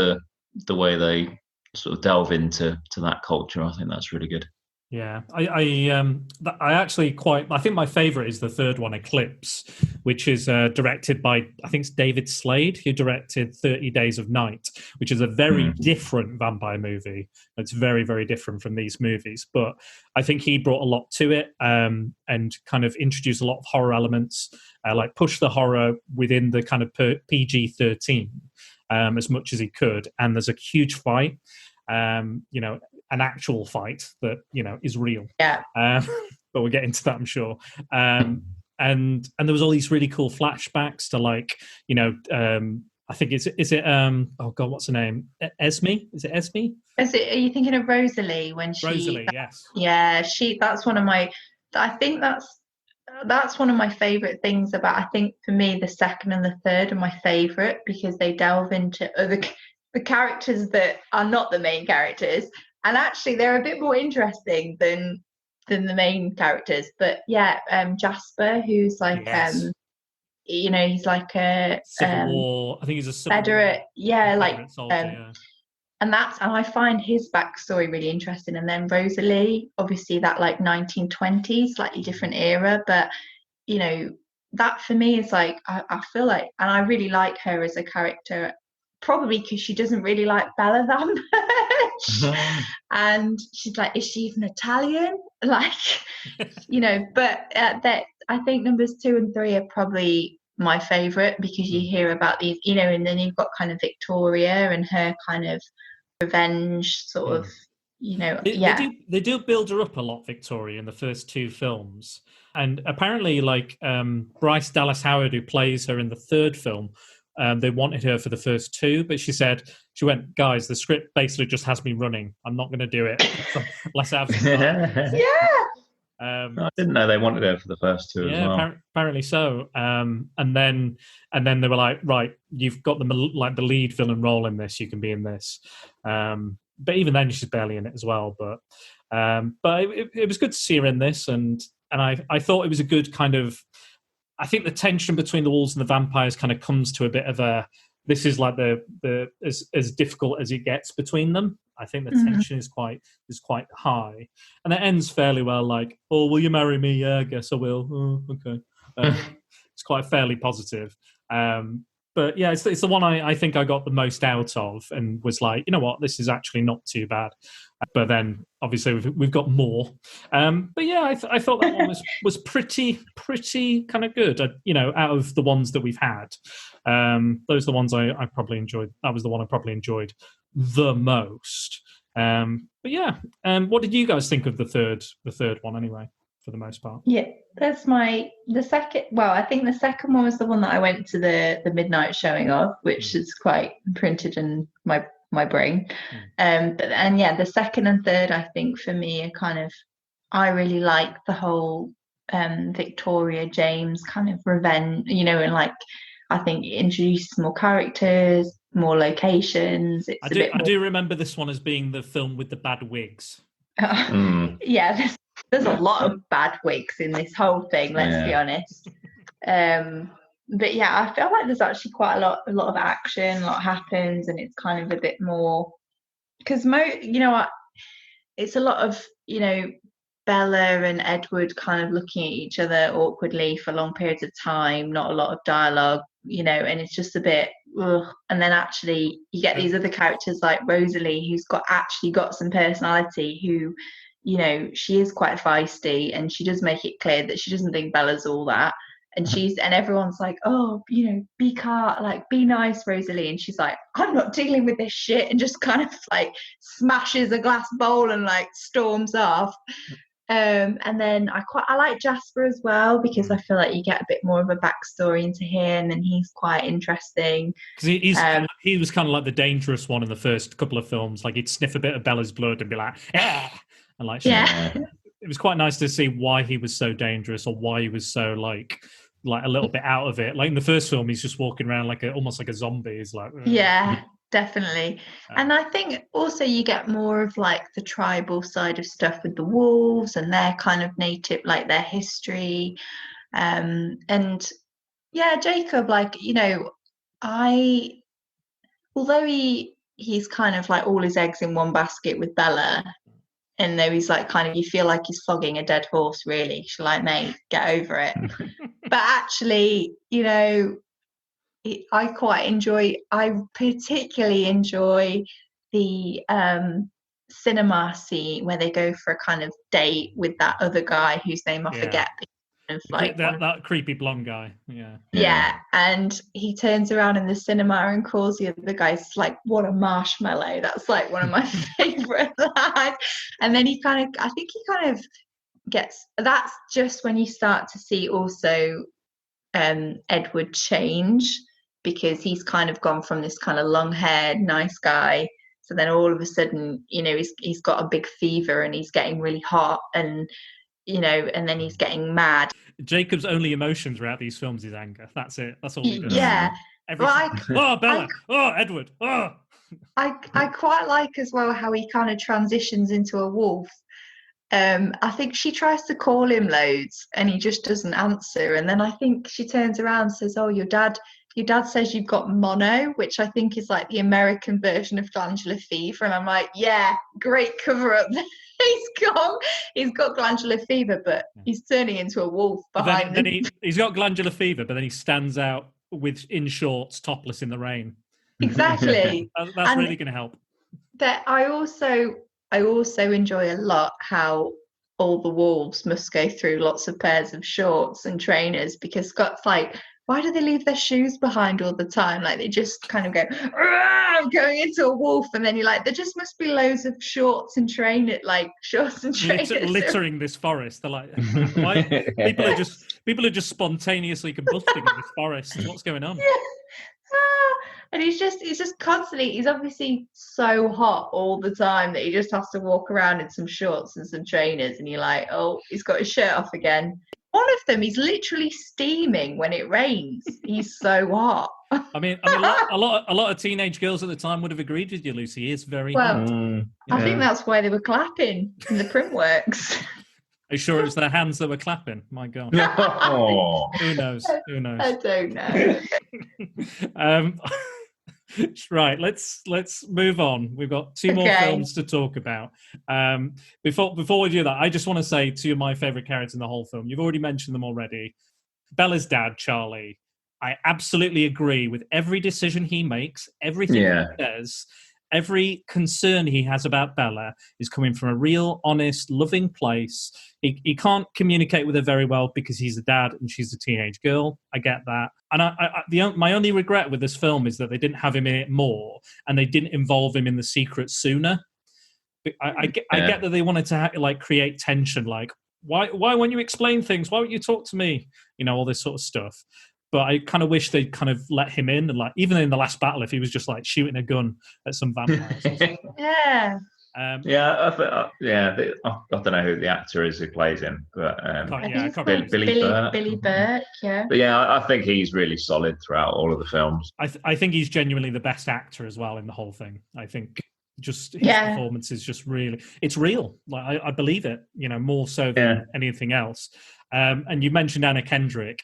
the way they sort of delve into that culture. I think that's really good. Yeah, I actually I think my favourite is the third one, Eclipse, which is directed by, I think it's David Slade, who directed 30 Days of Night, which is a very different vampire movie. It's very, very different from these movies, but I think he brought a lot to it, and kind of introduced a lot of horror elements, like push the horror within the kind of PG-13 as much as he could. And there's a huge fight, an actual fight that is real. Yeah. But we'll get into that, I'm sure. And there was all these really cool flashbacks to, like, I think is it oh god, what's her name? Esme? Is it Esme? Are you thinking of Rosalie when she? Rosalie, yes. Yeah, that's one of my. I think that's one of my favorite things about. I think for me, the second and the third are my favorite because they delve into the characters that are not the main characters. And actually, they're a bit more interesting than the main characters. But yeah, Jasper, who's like, he's like a Civil War. I think he's a Civil Confederate. Yeah, like, soldier, and I find his backstory really interesting. And then Rosalie, obviously, that like 1920s, slightly different era, but that for me is like I feel like, and I really like her as a character. Probably because she doesn't really like Bella that much. And she's like, is she even Italian? Like, but that I think numbers 2 and 3 are probably my favorite because you hear about these, and then you've got kind of Victoria and her kind of revenge sort of, They do build her up a lot, Victoria, in the first 2 films. And apparently, like, Bryce Dallas Howard, who plays her in the third film, they wanted her for the first 2, but she went, guys, the script basically just has me running. I'm not going to do it unless I have some time. I didn't know they wanted her for the first 2 as well. Apparently so. And then they were like, right, you've got the lead villain role in this. You can be in this. But even then, she's barely in it as well. But it was good to see her in this, and I thought it was a good kind of. I think the tension between the wolves and the vampires kind of comes to a bit of a. This is like the as difficult as it gets between them. I think the tension is quite high, and it ends fairly well. Like, oh, will you marry me? Yeah, I guess I will. Oh, okay. It's quite fairly positive. But yeah, it's the one I think I got the most out of, and was like, you know what, this is actually not too bad. But then obviously we've got more. But yeah, I thought that one was pretty kind of good. Out of the ones that we've had, those are the ones I probably enjoyed. That was the one I probably enjoyed the most. But yeah, what did you guys think of the third one anyway? For the most part. Yeah, that's the second. Well, I think the second one was the one that I went to the midnight showing of, which is quite imprinted in my brain. But the second and third, I think for me are kind of. I really like the whole Victoria James kind of revenge, and like I think it introduces more characters, more locations. I do remember this one as being the film with the bad wigs. Yeah. There's a lot of bad wigs in this whole thing, let's be honest. But yeah, I feel like there's actually quite a lot of action, a lot happens, and it's kind of a bit more because it's a lot of Bella and Edward kind of looking at each other awkwardly for long periods of time, not a lot of dialogue, and it's just a bit ugh. And then actually you get these other characters like Rosalie, who's got some personality, who she is quite feisty, and she does make it clear that she doesn't think Bella's all that. And everyone's like, oh, be nice, Rosalie. And she's like, I'm not dealing with this shit, and just kind of like smashes a glass bowl and like storms off. And then I like Jasper as well, because I feel like you get a bit more of a backstory into him, and he's quite interesting. Because he was kind of like the dangerous one in the first couple of films. Like he'd sniff a bit of Bella's blood and be like, ah! And like, it was quite nice to see why he was so dangerous, or why he was so like a little bit out of it. Like in the first film, he's just walking around almost like a zombie. He's like, Yeah, definitely. And I think also you get more of like the tribal side of stuff with the wolves and their kind of native, like their history. And yeah, Jacob, like, you know, although he's kind of like all his eggs in one basket with Bella, and though he's like kind of, you feel like he's flogging a dead horse, really. She's like, mate, get over it. But actually, you know, I particularly enjoy the cinema scene where they go for a kind of date with that other guy whose name I forget. Of like that creepy blonde guy. Yeah, and he turns around in the cinema and calls the other guy like, what a marshmallow. That's like one of my favorite lines. And then I think he kind of gets, that's just when you start to see also Edward change, because he's kind of gone from this kind of long-haired nice guy, so then all of a sudden, you know, he's got a big fever and he's getting really hot, and you know, and then he's getting mad. Jacob's only emotion throughout these films is anger. That's it. That's all he does. Yeah. Oh, Bella. Edward. Oh. I quite like as well how he kind of transitions into a wolf. I think she tries to call him loads and he just doesn't answer. And then I think she turns around and says, oh, your dad says you've got mono, which I think is like the American version of glandular fever. And I'm like, yeah, great cover up. He's got glandular fever, but he's turning into a wolf behind then he's got glandular fever, but then he stands out in shorts, topless in the rain. Exactly. That's really going to help. That I also enjoy a lot how all the wolves must go through lots of pairs of shorts and trainers, because Scott's like, why do they leave their shoes behind all the time? Like they just kind of go, I'm going into a wolf, and then you're like, there just must be loads of shorts and trainers. Littering this forest. They're like, why? people are just spontaneously combusting in this forest. What's going on? Yeah. And he's just constantly, he's obviously so hot all the time that he just has to walk around in some shorts and some trainers, and you're like, oh, he's got his shirt off again. One of them, he's literally steaming when it rains. He's so hot. I mean, a lot of teenage girls at the time would have agreed with you, Lucy. He is very hot. I think that's why they were clapping in the print works. Are you sure it was their hands that were clapping? My God. Who knows? I don't know. Right, let's move on. We've got two more films to talk about. Before we do that, I just want to say two of my favourite characters in the whole film. You've already mentioned them already. Bella's dad, Charlie. I absolutely agree with every decision he makes, everything he says. Every concern he has about Bella is coming from a real, honest, loving place. He can't communicate with her very well because he's a dad and she's a teenage girl. I get that. And my only regret with this film is that they didn't have him in it more and they didn't involve him in the secret sooner. I get that they wanted to create tension. Like, why won't you explain things? Why won't you talk to me? You know, all this sort of stuff. But I kind of wish they'd kind of let him in, and even in the last battle, if he was just like shooting a gun at some vampires. Yeah. I don't know who the actor is who plays him, but Billy Burke. Yeah. But yeah, I think he's really solid throughout all of the films. I think he's genuinely the best actor as well in the whole thing. I think just his performance is just really, it's real. Like I believe it, you know, more so than anything else. And you mentioned Anna Kendrick,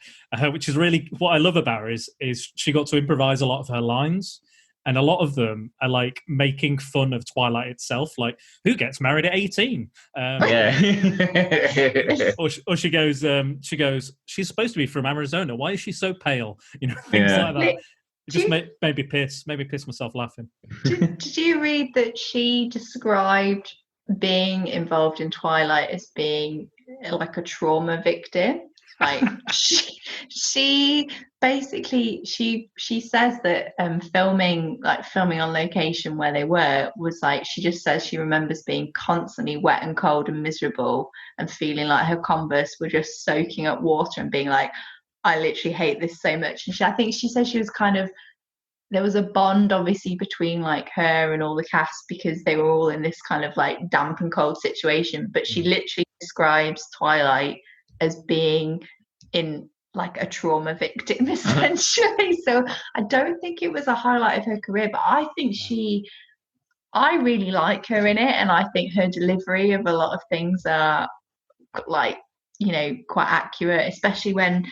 which is really what I love about her is she got to improvise a lot of her lines, and a lot of them are like making fun of Twilight itself, like who gets married at 18? Or she goes, she's supposed to be from Arizona. Why is she so pale? You know, things like that. It just made me piss myself laughing. Did you read that she described being involved in Twilight as being like a trauma victim? Like she basically she says that filming on location where they were was like, she just says she remembers being constantly wet and cold and miserable and feeling like her Converse were just soaking up water and being like, I literally hate this so much. And I think she said she was kind of, there was a bond obviously between like her and all the cast because they were all in this kind of like damp and cold situation, but she literally describes Twilight as being in like a trauma victim, essentially. So I don't think it was a highlight of her career, but I think I really like her in it, and I think her delivery of a lot of things are like, quite accurate, especially when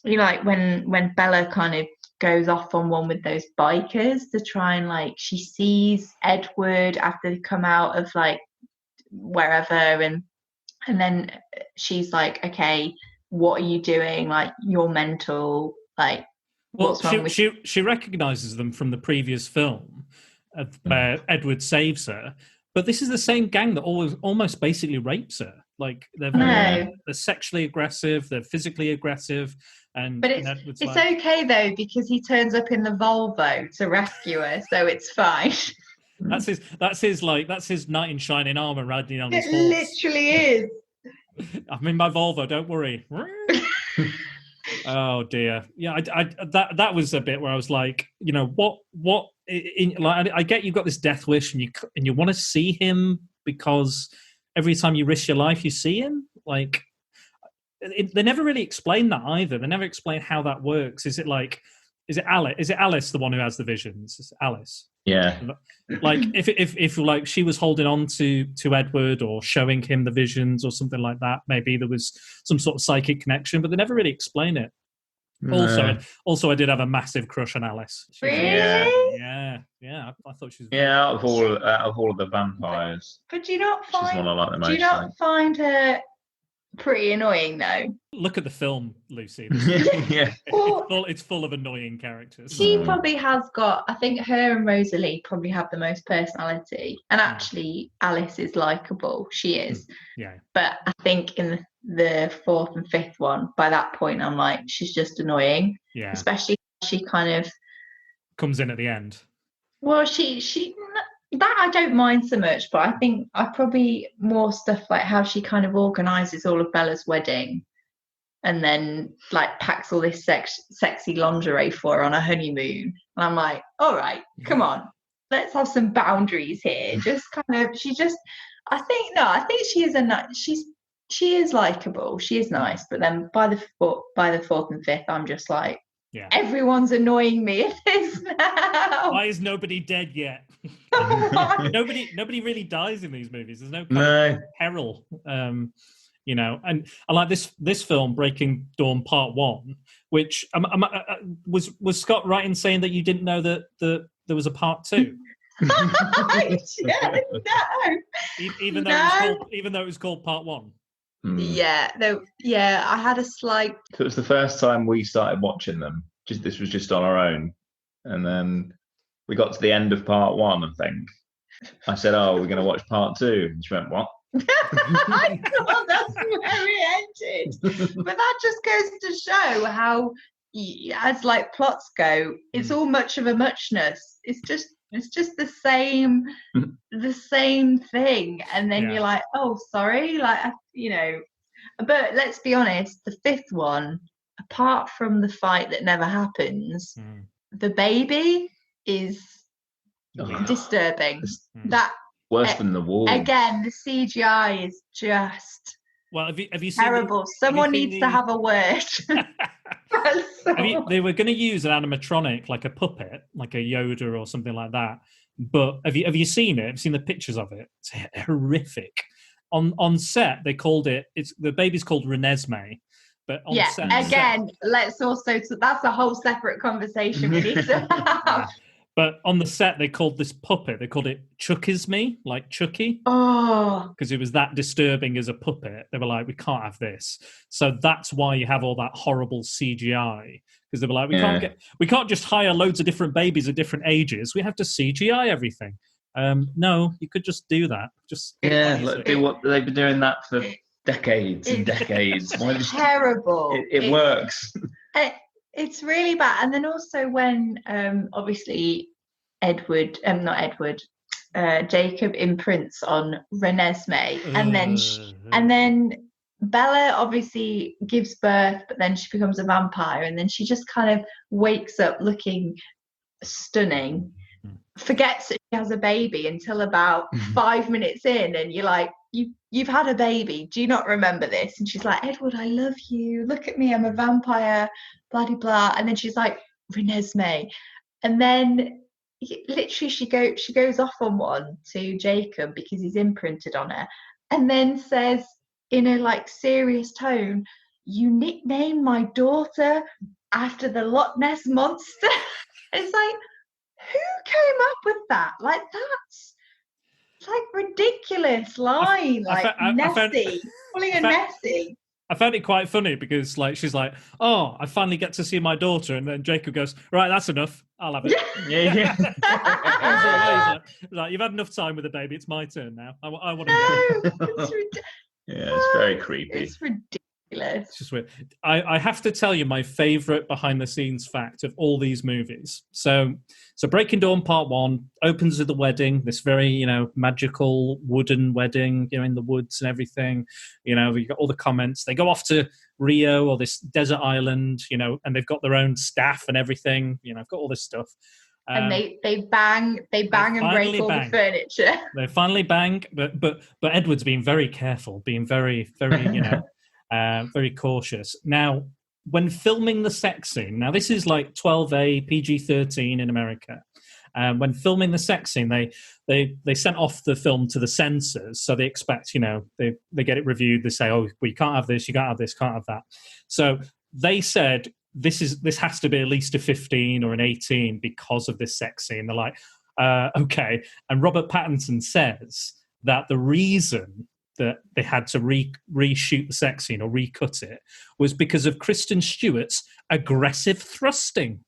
when Bella kind of goes off on one with those bikers to try and like, she sees Edward after they come out of like wherever, and then she's like, okay, what are you doing? Like, you're mental. Like, what's wrong with you? She recognizes them from the previous film where Edward saves her, but this is the same gang that almost basically rapes her. Like, they're sexually aggressive, they're physically aggressive, but it's okay though, because he turns up in the Volvo to rescue her, so it's fine. That's his knight in shining armor riding on his horse. It literally is. I'm in my Volvo, don't worry. Oh dear. Yeah, that was a bit where I was like, what I get you've got this death wish and you want to see him because every time you risk your life you see him. Like, they never really explain that either. They never explain how that works. Is it Alice the one who has the visions? Is it Alice? Yeah. Like, if like she was holding on to Edward or showing him the visions or something like that, maybe there was some sort of psychic connection, but they never really explain it. No. Also, I did have a massive crush on Alice. Really? Yeah. I thought she was. Yeah, out of all of the vampires. But do you not find? She's one I like the most. Do you not find her pretty annoying though? Look at the film, Lucy. Yeah. It's full of annoying characters. She probably has got, I think her and Rosalie probably have the most personality, and actually Alice is likeable. She is. Yeah. But I think in the fourth and fifth one, by that point I'm like, she's just annoying. Yeah. Especially she kind of comes in at the end. Well, she that I don't mind so much, but I think I probably more stuff like how she kind of organises all of Bella's wedding, and then like packs all this sexy lingerie for her on a honeymoon. And I'm like, all right, come on, let's have some boundaries here. Just kind of, I think she is she is likable. She is nice, but then by the fourth and fifth, I'm just like, yeah, everyone's annoying me at this now. Why is nobody dead yet? Nobody really dies in these movies. There's no peril, and I like this film, Breaking Dawn Part 1, which was Scott right in saying that you didn't know that there was a Part 2? Even though it was called Part 1. Yeah, I had a slight. So it was the first time we started watching them. This was just on our own, and then we got to the end of Part 1. I think I said, "Oh, we're going to watch Part 2." And she went, "What?" I thought that's where it ended. But that just goes to show how, as like plots go, it's all much of a muchness. It's just the same thing, and then you're like, oh, sorry, like, But let's be honest, the fifth one, apart from the fight that never happens, the baby is disturbing. That worse than the wall. Again, the CGI is just have you seen terrible. Someone needs to have a word. They were going to use an animatronic, like a puppet, like a Yoda or something like that. But have you seen it? Have you seen the pictures of it? It's horrific. On set, they called it. The baby's called Renesmee. But on set, let's also. So that's a whole separate conversation we need to have. But on the set, they called this puppet, they called it Chuckismee, like Chucky. Oh. Because it was that disturbing as a puppet. They were like, we can't have this. So that's why you have all that horrible CGI. Because they were like, we can't just hire loads of different babies at different ages. We have to CGI everything. No, you could just do that. They've been doing that for decades and decades. It's terrible. It works. It's really bad. And then also when obviously Jacob imprints on Renesmee, and then Bella obviously gives birth, but then she becomes a vampire, and then she just kind of wakes up looking stunning, forgets that she has a baby until about 5 minutes in, and you're like, you you've had a baby. Do you not remember this? And she's like, Edward, I love you. Look at me. I'm a vampire, blah, blah, blah. And then she's like, Renesmee. And then literally she goes off on one to Jacob because he's imprinted on her, and then says in a like serious tone, you nicknamed my daughter after the Loch Ness monster. It's like, who came up with that? Like, that's like ridiculous line. Nessie, calling her Nessie. I found it quite funny because like she's like, oh, I finally get to see my daughter, and then Jacob goes, right, that's enough. I'll have it. Yeah. He's like, you've had enough time with the baby. It's my turn now. I want to No, it's Yeah, it's very creepy. It's ridiculous. It's just weird. I have to tell you my favourite behind-the-scenes fact of all these movies. So Breaking Dawn Part 1 opens with the wedding, this very, magical wooden wedding, in the woods and everything. You got all the comments. They go off to Rio or this desert island, and they've got their own staff and everything. I've got all this stuff. And they bang and break all the furniture. They finally bang, but Edward's being very careful, being very, very, very cautious. Now, when filming the sex scene, now this is like 12A, PG-13 in America. When filming the sex scene, they sent off the film to the censors, so they expect, they get it reviewed. They say, oh, well, you can't have this, you can't have this, can't have that. So they said this has to be at least a 15 or an 18 because of this sex scene. They're like, okay. And Robert Pattinson says that the reason that they had to reshoot the sex scene or recut it was because of Kristen Stewart's aggressive thrusting.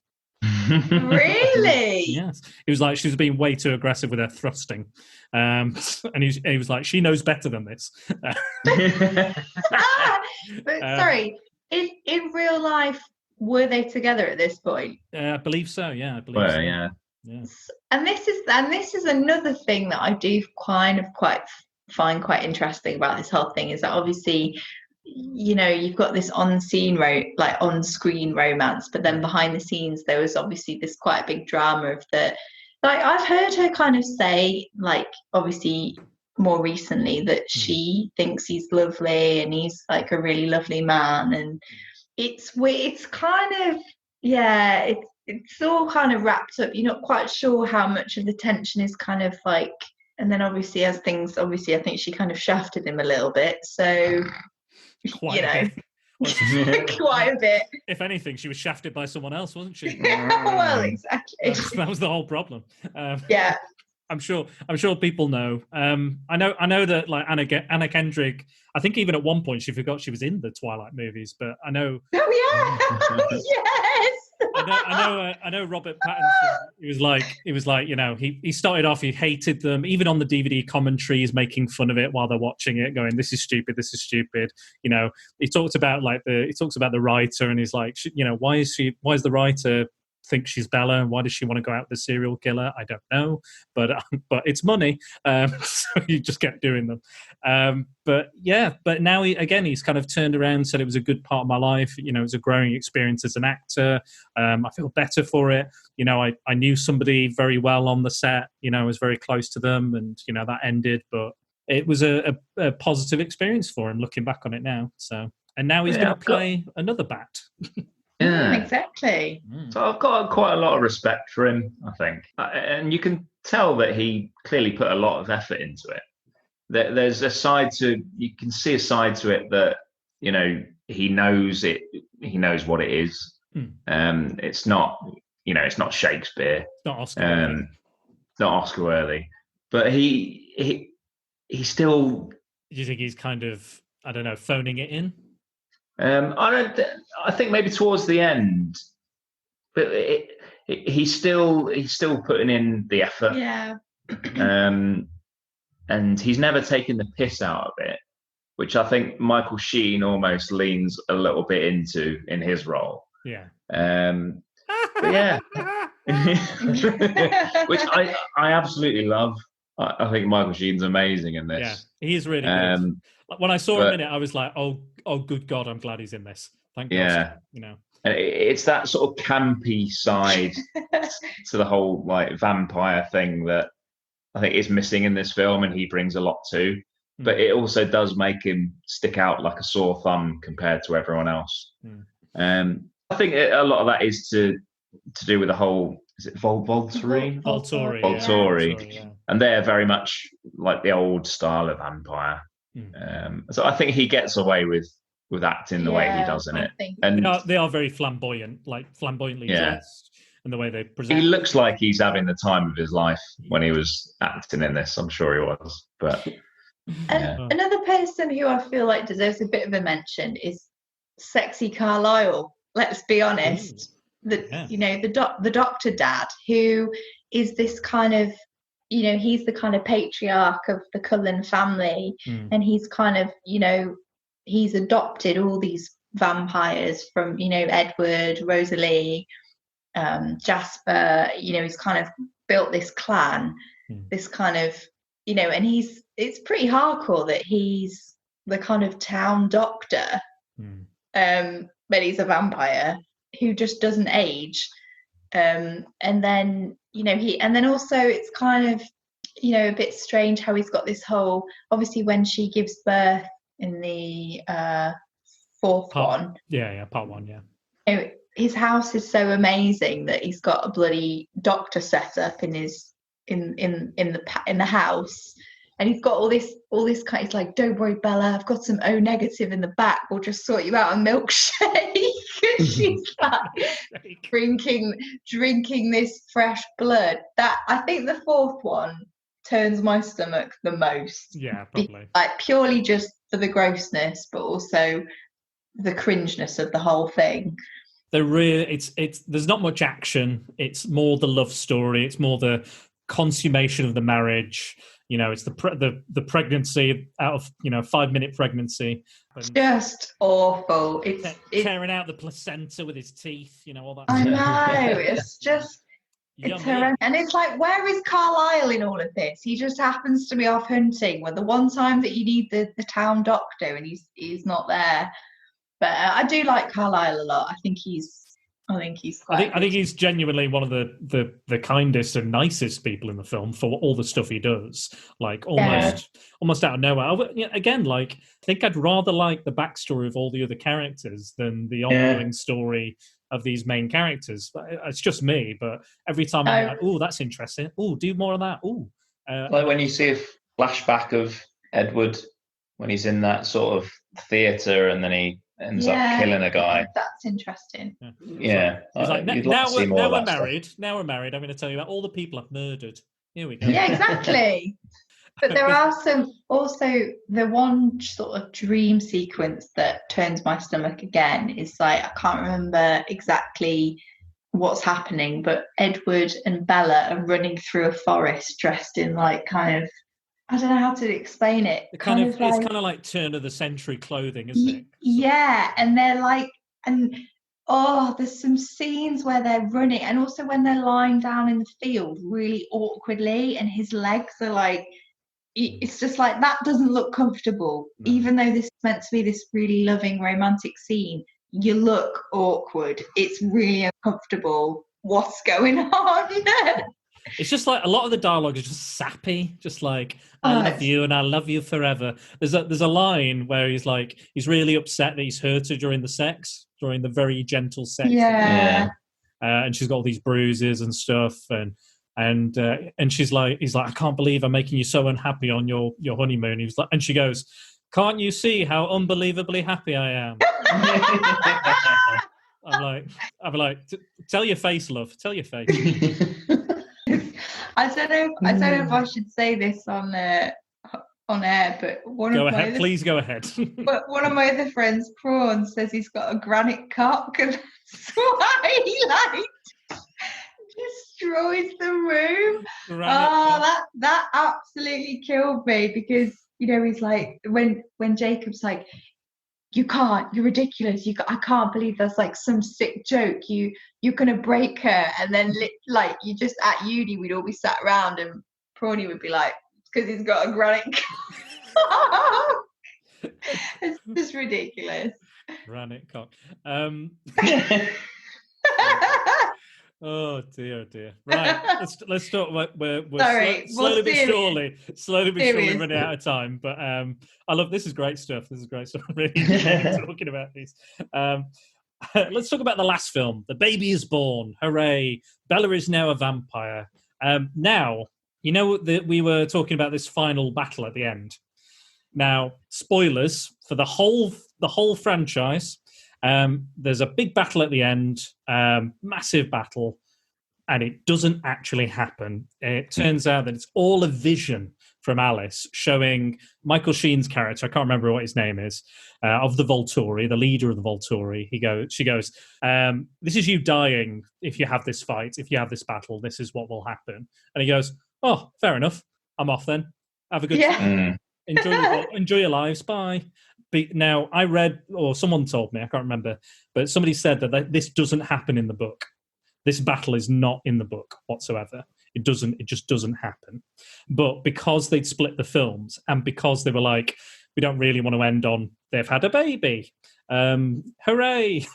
Really? Yes. He was like, she was being way too aggressive with her thrusting. And he was like, she knows better than this. But sorry, in real life, were they together at this point? I believe so. Yeah, I believe so. Yeah. And this is another thing that I do find quite interesting about this whole thing, is that obviously, you've got this on-screen romance, but then behind the scenes there was obviously this quite a big drama of the, like, I've heard her kind of say, like, obviously more recently, that she thinks he's lovely and he's like a really lovely man, and it's kind of, it's all kind of wrapped up. You're not quite sure how much of the tension is kind of like, and then obviously I think she kind of shafted him a little bit, so quite a bit. If anything, she was shafted by someone else, wasn't she? Well, exactly. That was the whole problem. Yeah. I'm sure people know. I know that like Anna Kendrick, I think even at one point she forgot she was in the Twilight movies, but I know. Oh yeah. Yes. I know Robert Pattinson. He was like, he started off, he hated them. Even on the DVD commentary, he's making fun of it while they're watching it, going, "This is stupid. This is stupid." He talks about the writer, and he's like, why is the writer think she's Bella, and why does she want to go out with the serial killer? I don't know, but it's money, so you just kept doing them. But now he's kind of turned around, said it was a good part of my life. It was a growing experience as an actor. I feel better for it. I knew somebody very well on the set. I was very close to them, and that ended, but it was a positive experience for him looking back on it now. So, and now he's going to play another bat. Yeah, exactly. So I've got quite a lot of respect for him, I think, and you can tell that he clearly put a lot of effort into it. There's a side to, you can see a side to it that he knows it. He knows what it is. It's not it's not Shakespeare. It's not Oscar. Not Oscar worthy, but he still. Do you think he's kind of, I don't know, phoning it in? I think maybe towards the end, but he's still putting in the effort. Yeah. And he's never taken the piss out of it, which I think Michael Sheen almost leans a little bit into in his role. Yeah. But yeah. Which I absolutely love. I think Michael Sheen's amazing in this. Yeah, he is really good. When I saw him in it, I was like, oh, good God, I'm glad he's in this. Thank God. Yeah. And it's that sort of campy side to the whole like vampire thing that I think is missing in this film, and he brings a lot to. but it also does make him stick out like a sore thumb compared to everyone else. I think a lot of that is to do with the whole, is it Volturi? Volturi. Volturi. Yeah. And they're very much like the old style of vampire. So I think he gets away with acting the way he does in it. And they are very flamboyant, like flamboyantly dressed, and the way they present. He looks like he's having the time of his life when he was acting in this. I'm sure he was. But another person who I feel like deserves a bit of a mention is sexy Carlisle. Let's be honest. The doctor dad, who is this kind of, he's the kind of patriarch of the Cullen family, and he's kind of, he's adopted all these vampires from, Edward, Rosalie, Jasper, he's kind of built this clan, this kind of, and it's pretty hardcore that he's the kind of town doctor, but he's a vampire who just doesn't age. And then, and then also it's kind of, a bit strange how he's got this whole, obviously when she gives birth in the fourth one. Part one, yeah. His house is so amazing that he's got a bloody doctor set up in his in the house, and he's got all this kind. He's like, "Don't worry, Bella, I've got some O negative in the back. We'll just sort you out a milkshake." She's like drinking this fresh blood. That, I think the fourth one turns my stomach the most. Yeah, probably. Like purely just for the grossness, but also the cringeness of the whole thing. There's not much action. It's more the love story. It's more the consummation of the marriage. It's the pregnancy out of 5-minute pregnancy. Just awful. It's tearing out the placenta with his teeth. All that. I know. It's just. It's horrendous. And it's like, where is Carlisle in all of this? He just happens to be off hunting. Well, the one time that you need the town doctor, and he's not there. But I do like Carlisle a lot. I think he's quite. I think he's genuinely one of the kindest and nicest people in the film for all the stuff he does. Like almost out of nowhere. Again, like I think I'd rather like the backstory of all the other characters than the ongoing story of these main characters. It's just me, but every time I'm like, "Oh, that's interesting. Oh, do more of that." Oh, like when you see a flashback of Edward when he's in that sort of theatre, and then he ends up killing a guy. That's interesting. Yeah. He's like, now we're married. Now we're married. I'm going to tell you about all the people I've murdered. Here we go. Yeah, exactly. But there are also the one sort of dream sequence that turns my stomach again is like, I can't remember exactly what's happening, but Edward and Bella are running through a forest dressed in like kind of, I don't know how to explain it. It's kind of like turn of the century clothing, isn't it? Yeah, and they're like, there's some scenes where they're running, and also when they're lying down in the field really awkwardly, and his legs are like, it's just like, that doesn't look comfortable. No. Even though this is meant to be this really loving romantic scene, you look awkward. It's really uncomfortable. What's going on? It's just like a lot of the dialogue is just sappy, just like, I love you and I love you forever. There's a line where he's like, he's really upset that he's hurt her during the very gentle sex. Yeah. And she's got all these bruises and stuff, and he's like, I can't believe I'm making you so unhappy on your honeymoon. He was like, and she goes, can't you see how unbelievably happy I am? I'm like, tell your face, love. Tell your face. I don't know if I should say this on air, but please go ahead. But one of my other friends, Prawn, says he's got a granite cock, and that's why he destroys the room. That absolutely killed me, because he's like, when Jacob's like, you're ridiculous. I can't believe that's like some sick joke. You're gonna break her, and then like you just at uni, we'd all be sat around, and Prawny would be like, because he's got a granite. It's just ridiculous. Granite cock. Oh dear, oh dear. Right, let's talk. We're Sorry, slowly but serious. surely running out of time. But I love this. Is great stuff. This is great stuff. I'm really enjoying talking about these. Let's talk about the last film. The baby is born. Hooray! Bella is now a vampire. Now you know that we were talking about this final battle at the end. Now, spoilers for the whole franchise. There's a big battle at the end, massive battle, and it doesn't actually happen. It turns out that it's all a vision from Alice, showing Michael Sheen's character, I can't remember what his name is, of the Volturi, the leader of the Volturi. She goes, this is you dying if you have this fight, if you have this battle, this is what will happen. And he goes, oh, fair enough. I'm off then. Have a good time. Enjoy your lives. Bye. Now, I read, or someone told me, I can't remember, but somebody said that this doesn't happen in the book. This battle is not in the book whatsoever. It just doesn't happen. But because they'd split the films and because they were like, we don't really want to end on, they've had a baby. Hooray.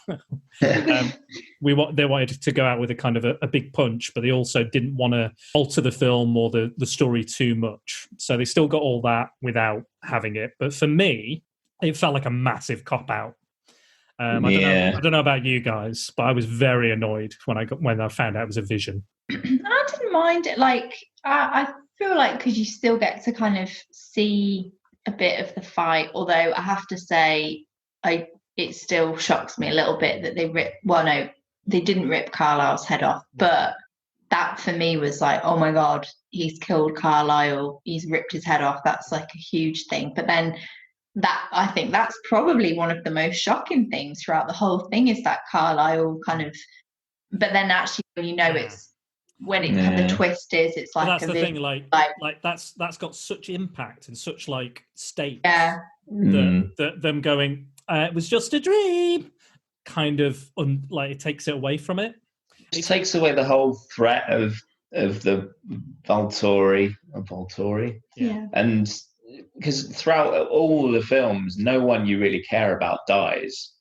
They wanted to go out with a kind of a big punch, but they also didn't want to alter the film or the story too much. So they still got all that without having it. But for me, it felt like a massive cop-out. I don't know about you guys, but I was very annoyed when I found out it was a vision. I didn't mind it. Like, I feel like because you still get to kind of see a bit of the fight, although I have to say, it still shocks me a little bit that they didn't rip Carlisle's head off, but that for me was like, oh my God, he's killed Carlisle, he's ripped his head off. That's like a huge thing. But then I think that's probably one of the most shocking things throughout the whole thing is that Carlisle kind of, but then actually when you know it's when the twist is, it's like that's the thing, like that's got such impact and such like stakes that them going, it was just a dream, kind of like it takes it away from it. It takes away the whole threat of the Volturi, and because throughout all the films, no one you really care about dies.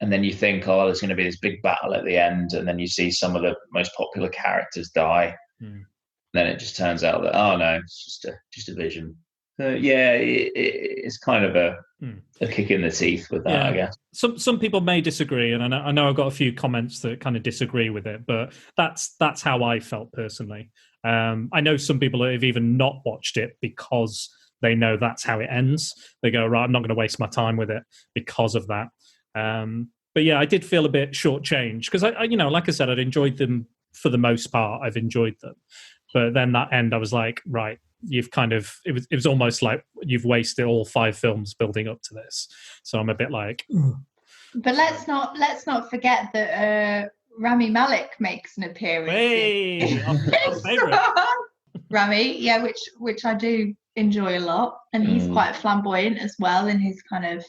And then you think, oh, there's going to be this big battle at the end, and then you see some of the most popular characters die. Then it just turns out that, oh no, it's just a vision. It's kind of a kick in the teeth with that, I guess. Some people may disagree, and I know I've got a few comments that kind of disagree with it, but that's how I felt personally. I know some people have even not watched it because they know that's how it ends. They go, right, I'm not going to waste my time with it because of that. But yeah, I did feel a bit shortchanged because I like I said, I'd enjoyed them for the most part. I've enjoyed them, but then that end, I was like, right, you've kind of it was almost like you've wasted all 5 films building up to this. So I'm a bit like. Ugh. But let's not forget that Rami Malek makes an appearance. Hey, our favorite. Rami, which I do enjoy a lot, and he's quite flamboyant as well in his kind of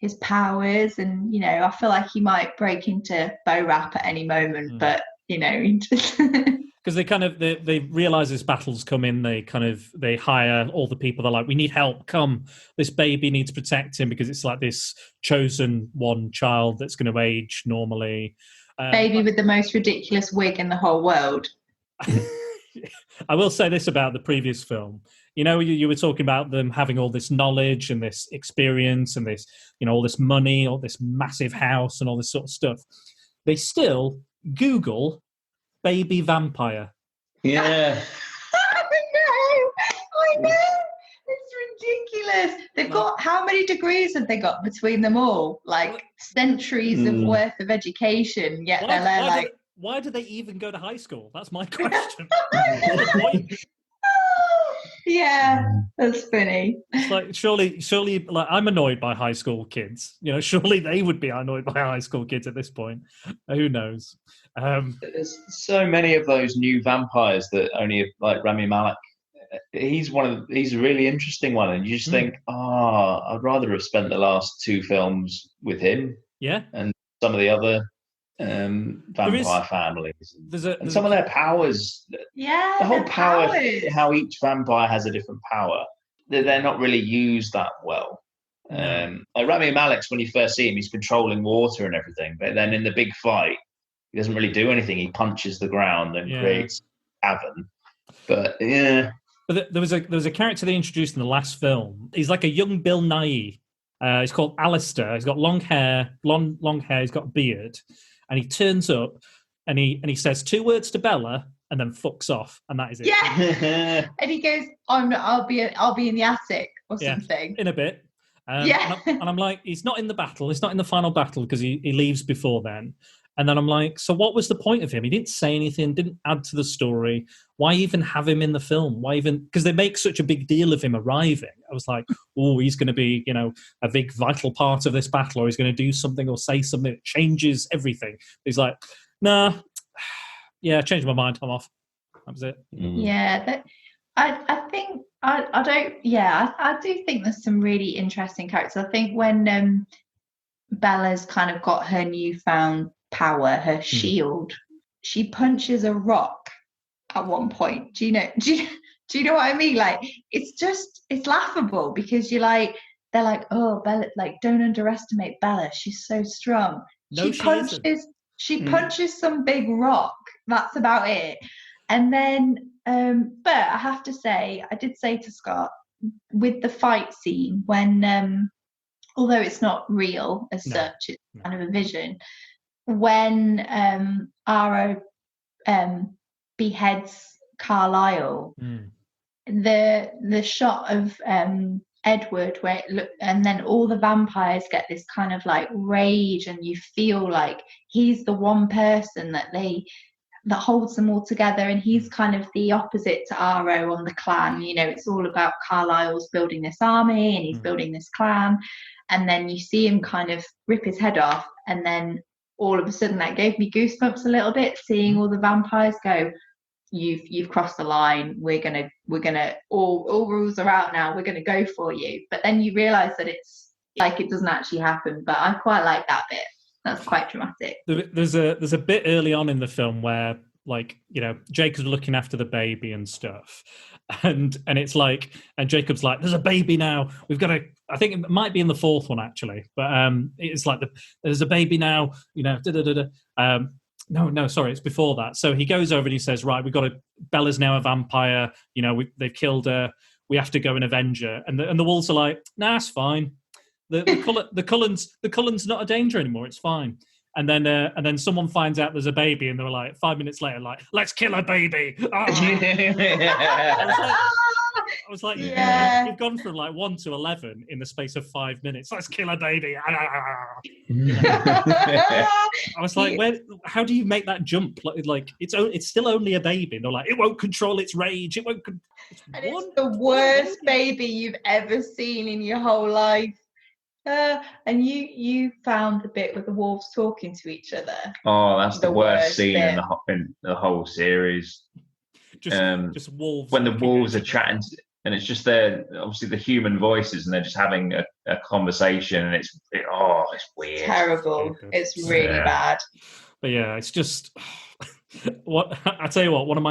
his powers, and I feel like he might break into bow rap at any moment, but because they realize as battles come in, they hire all the people. They're like, we need help, come, this baby needs protecting because it's like this chosen one child that's going to age normally, baby with the most ridiculous wig in the whole world. I will say this about the previous film. You were talking about them having all this knowledge and this experience and this, all this money, all this massive house and all this sort of stuff. They still Google baby vampire. Yeah. I know. It's ridiculous. They've got, how many degrees have they got between them all? Like centuries of worth of education, yet they're like... Why do they even go to high school? That's my question. Yeah, that's funny. It's like surely, like I'm annoyed by high school kids. Surely they would be annoyed by high school kids at this point. Who knows? There's so many of those new vampires that only like Rami Malek. He's a really interesting one, and you just think, I'd rather have spent the last 2 films with him. Yeah, and some of the other vampire families. There's some of their powers. Yeah, the whole power, how each vampire has a different power. They're not really used that well. Like Rami Malek's, when you first see him, he's controlling water and everything, but then in the big fight, he doesn't really do anything. He punches the ground and creates havoc. But yeah. But there was a character they introduced in the last film. He's like a young Bill Nighy. He's called Alistair. He's got long hair. He's got a beard, and he turns up and he says 2 words to Bella and then fucks off, and that is it. Yeah. And he goes, I'll be in the attic or something in a bit. And I'm like, he's not in the battle. He's not in the final battle because he leaves before then. And then I'm like, so what was the point of him? He didn't say anything, didn't add to the story. Why even have him in the film? Why even? Because they make such a big deal of him arriving. I was like, oh, he's going to be, a big vital part of this battle, or he's going to do something or say something that changes everything. He's like, nah, yeah, changed my mind. I'm off. That was it. Yeah, I think I do think there's some really interesting characters. I think when Bella's kind of got her newfound power, her shield, she punches a rock at one point. Do you know what I mean? Like, it's laughable because they're like, oh, Bella, like, don't underestimate Bella, she's so strong. No, she punches some big rock, that's about it. And then but I have to say, I did say to Scott, with the fight scene, when although it's not real as such, it's kind of a vision, when Aro beheads Carlisle, the shot of Edward where and then all the vampires get this kind of like rage, and you feel like he's the one person that holds them all together, and he's kind of the opposite to Aro on the clan. It's all about Carlisle's building this army and he's building this clan, and then you see him kind of rip his head off, and then all of a sudden that gave me goosebumps a little bit, seeing all the vampires go, you've crossed the line, we're gonna all rules are out now, we're gonna go for you. But then you realize that it's like it doesn't actually happen. But I quite like that bit. That's quite dramatic. There's a bit early on in the film where, like, Jacob's looking after the baby and stuff, and it's like, and Jacob's like, there's a baby now, we've got to, I think it might be in the 4th one actually, but it's like there's a baby now, no, sorry, it's before that. So he goes over and he says, right, Bella's now a vampire, they've killed her, we have to go and avenge her, and the wolves are like, nah, it's fine. The Cullen's not a danger anymore. It's fine. And then someone finds out there's a baby, and they were like 5 minutes later, like, let's kill a baby. I was like, you've gone from like 1 to 11 in the space of 5 minutes. Let's kill a baby. I was like, how do you make that jump? Like it's still only a baby. And they're like, it won't control its rage. It won't. It's the worst baby you've ever seen in your whole life. And you found the bit with the wolves talking to each other. Oh, that's the worst scene in the whole series. Just wolves. When the wolves are chatting, and it's just obviously the human voices, and they're just having a conversation, and it's weird. Terrible. It's really bad. But yeah, it's just what I tell you what. One of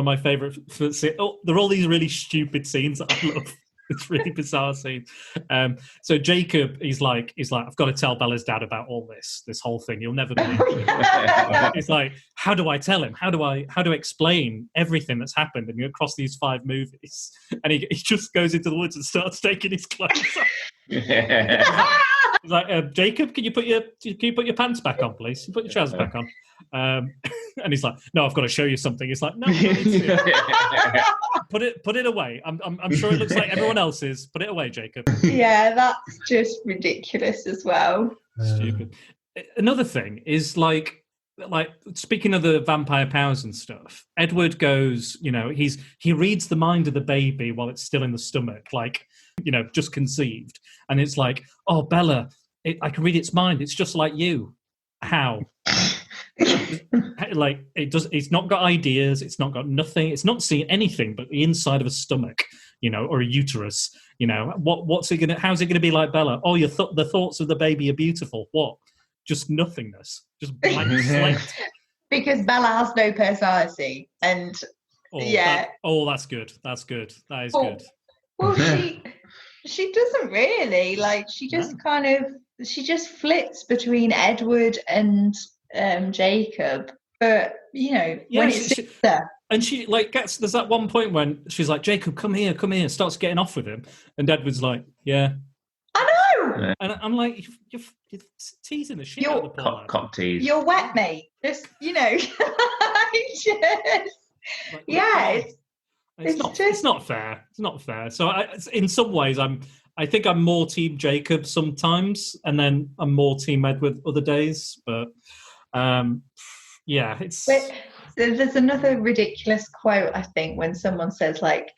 my favorite. There are all these really stupid scenes that I love. It's really bizarre scene. So Jacob, he's like, I've got to tell Bella's dad about all this whole thing. You'll never believe it. He's like, how do I tell him? How do I explain everything that's happened and across these 5 movies? And he just goes into the woods and starts taking his clothes off. He's like, Jacob, can you put your pants back on, please? Put your trousers back on. And he's like, no, I've got to show you something. It's like, no, put it away. I'm sure it looks like everyone else's. Put it away, Jacob. Yeah, that's just ridiculous as well. Stupid. Another thing is like speaking of the vampire powers and stuff, Edward goes, he reads the mind of the baby while it's still in the stomach, like, just conceived. And it's like, oh, Bella, I can read its mind. It's just like you. How? Like, it's not got ideas. It's not got nothing. It's not seeing anything but the inside of a stomach, or a uterus. How's it going to be like Bella? Oh, the thoughts of the baby are beautiful. What? Just nothingness. Just blank slate. Because Bella has no personality, and that's good. That's good. That is good. Well, she doesn't really, like, she just flits between Edward and Jacob, but when it's sister. And she like there's that one point when she's like, Jacob, come here, starts getting off with him, and Edward's like, yeah. I know. And I'm like, you're teasing the shit out of the poor lad. Cock tease. You're wet, mate. Just Like, yeah. It's not fair. It's not fair. So in some ways, I think I'm more team Jacob sometimes, and then I'm more team Edward other days. But yeah, it's. But there's another ridiculous quote, I think, when someone says like,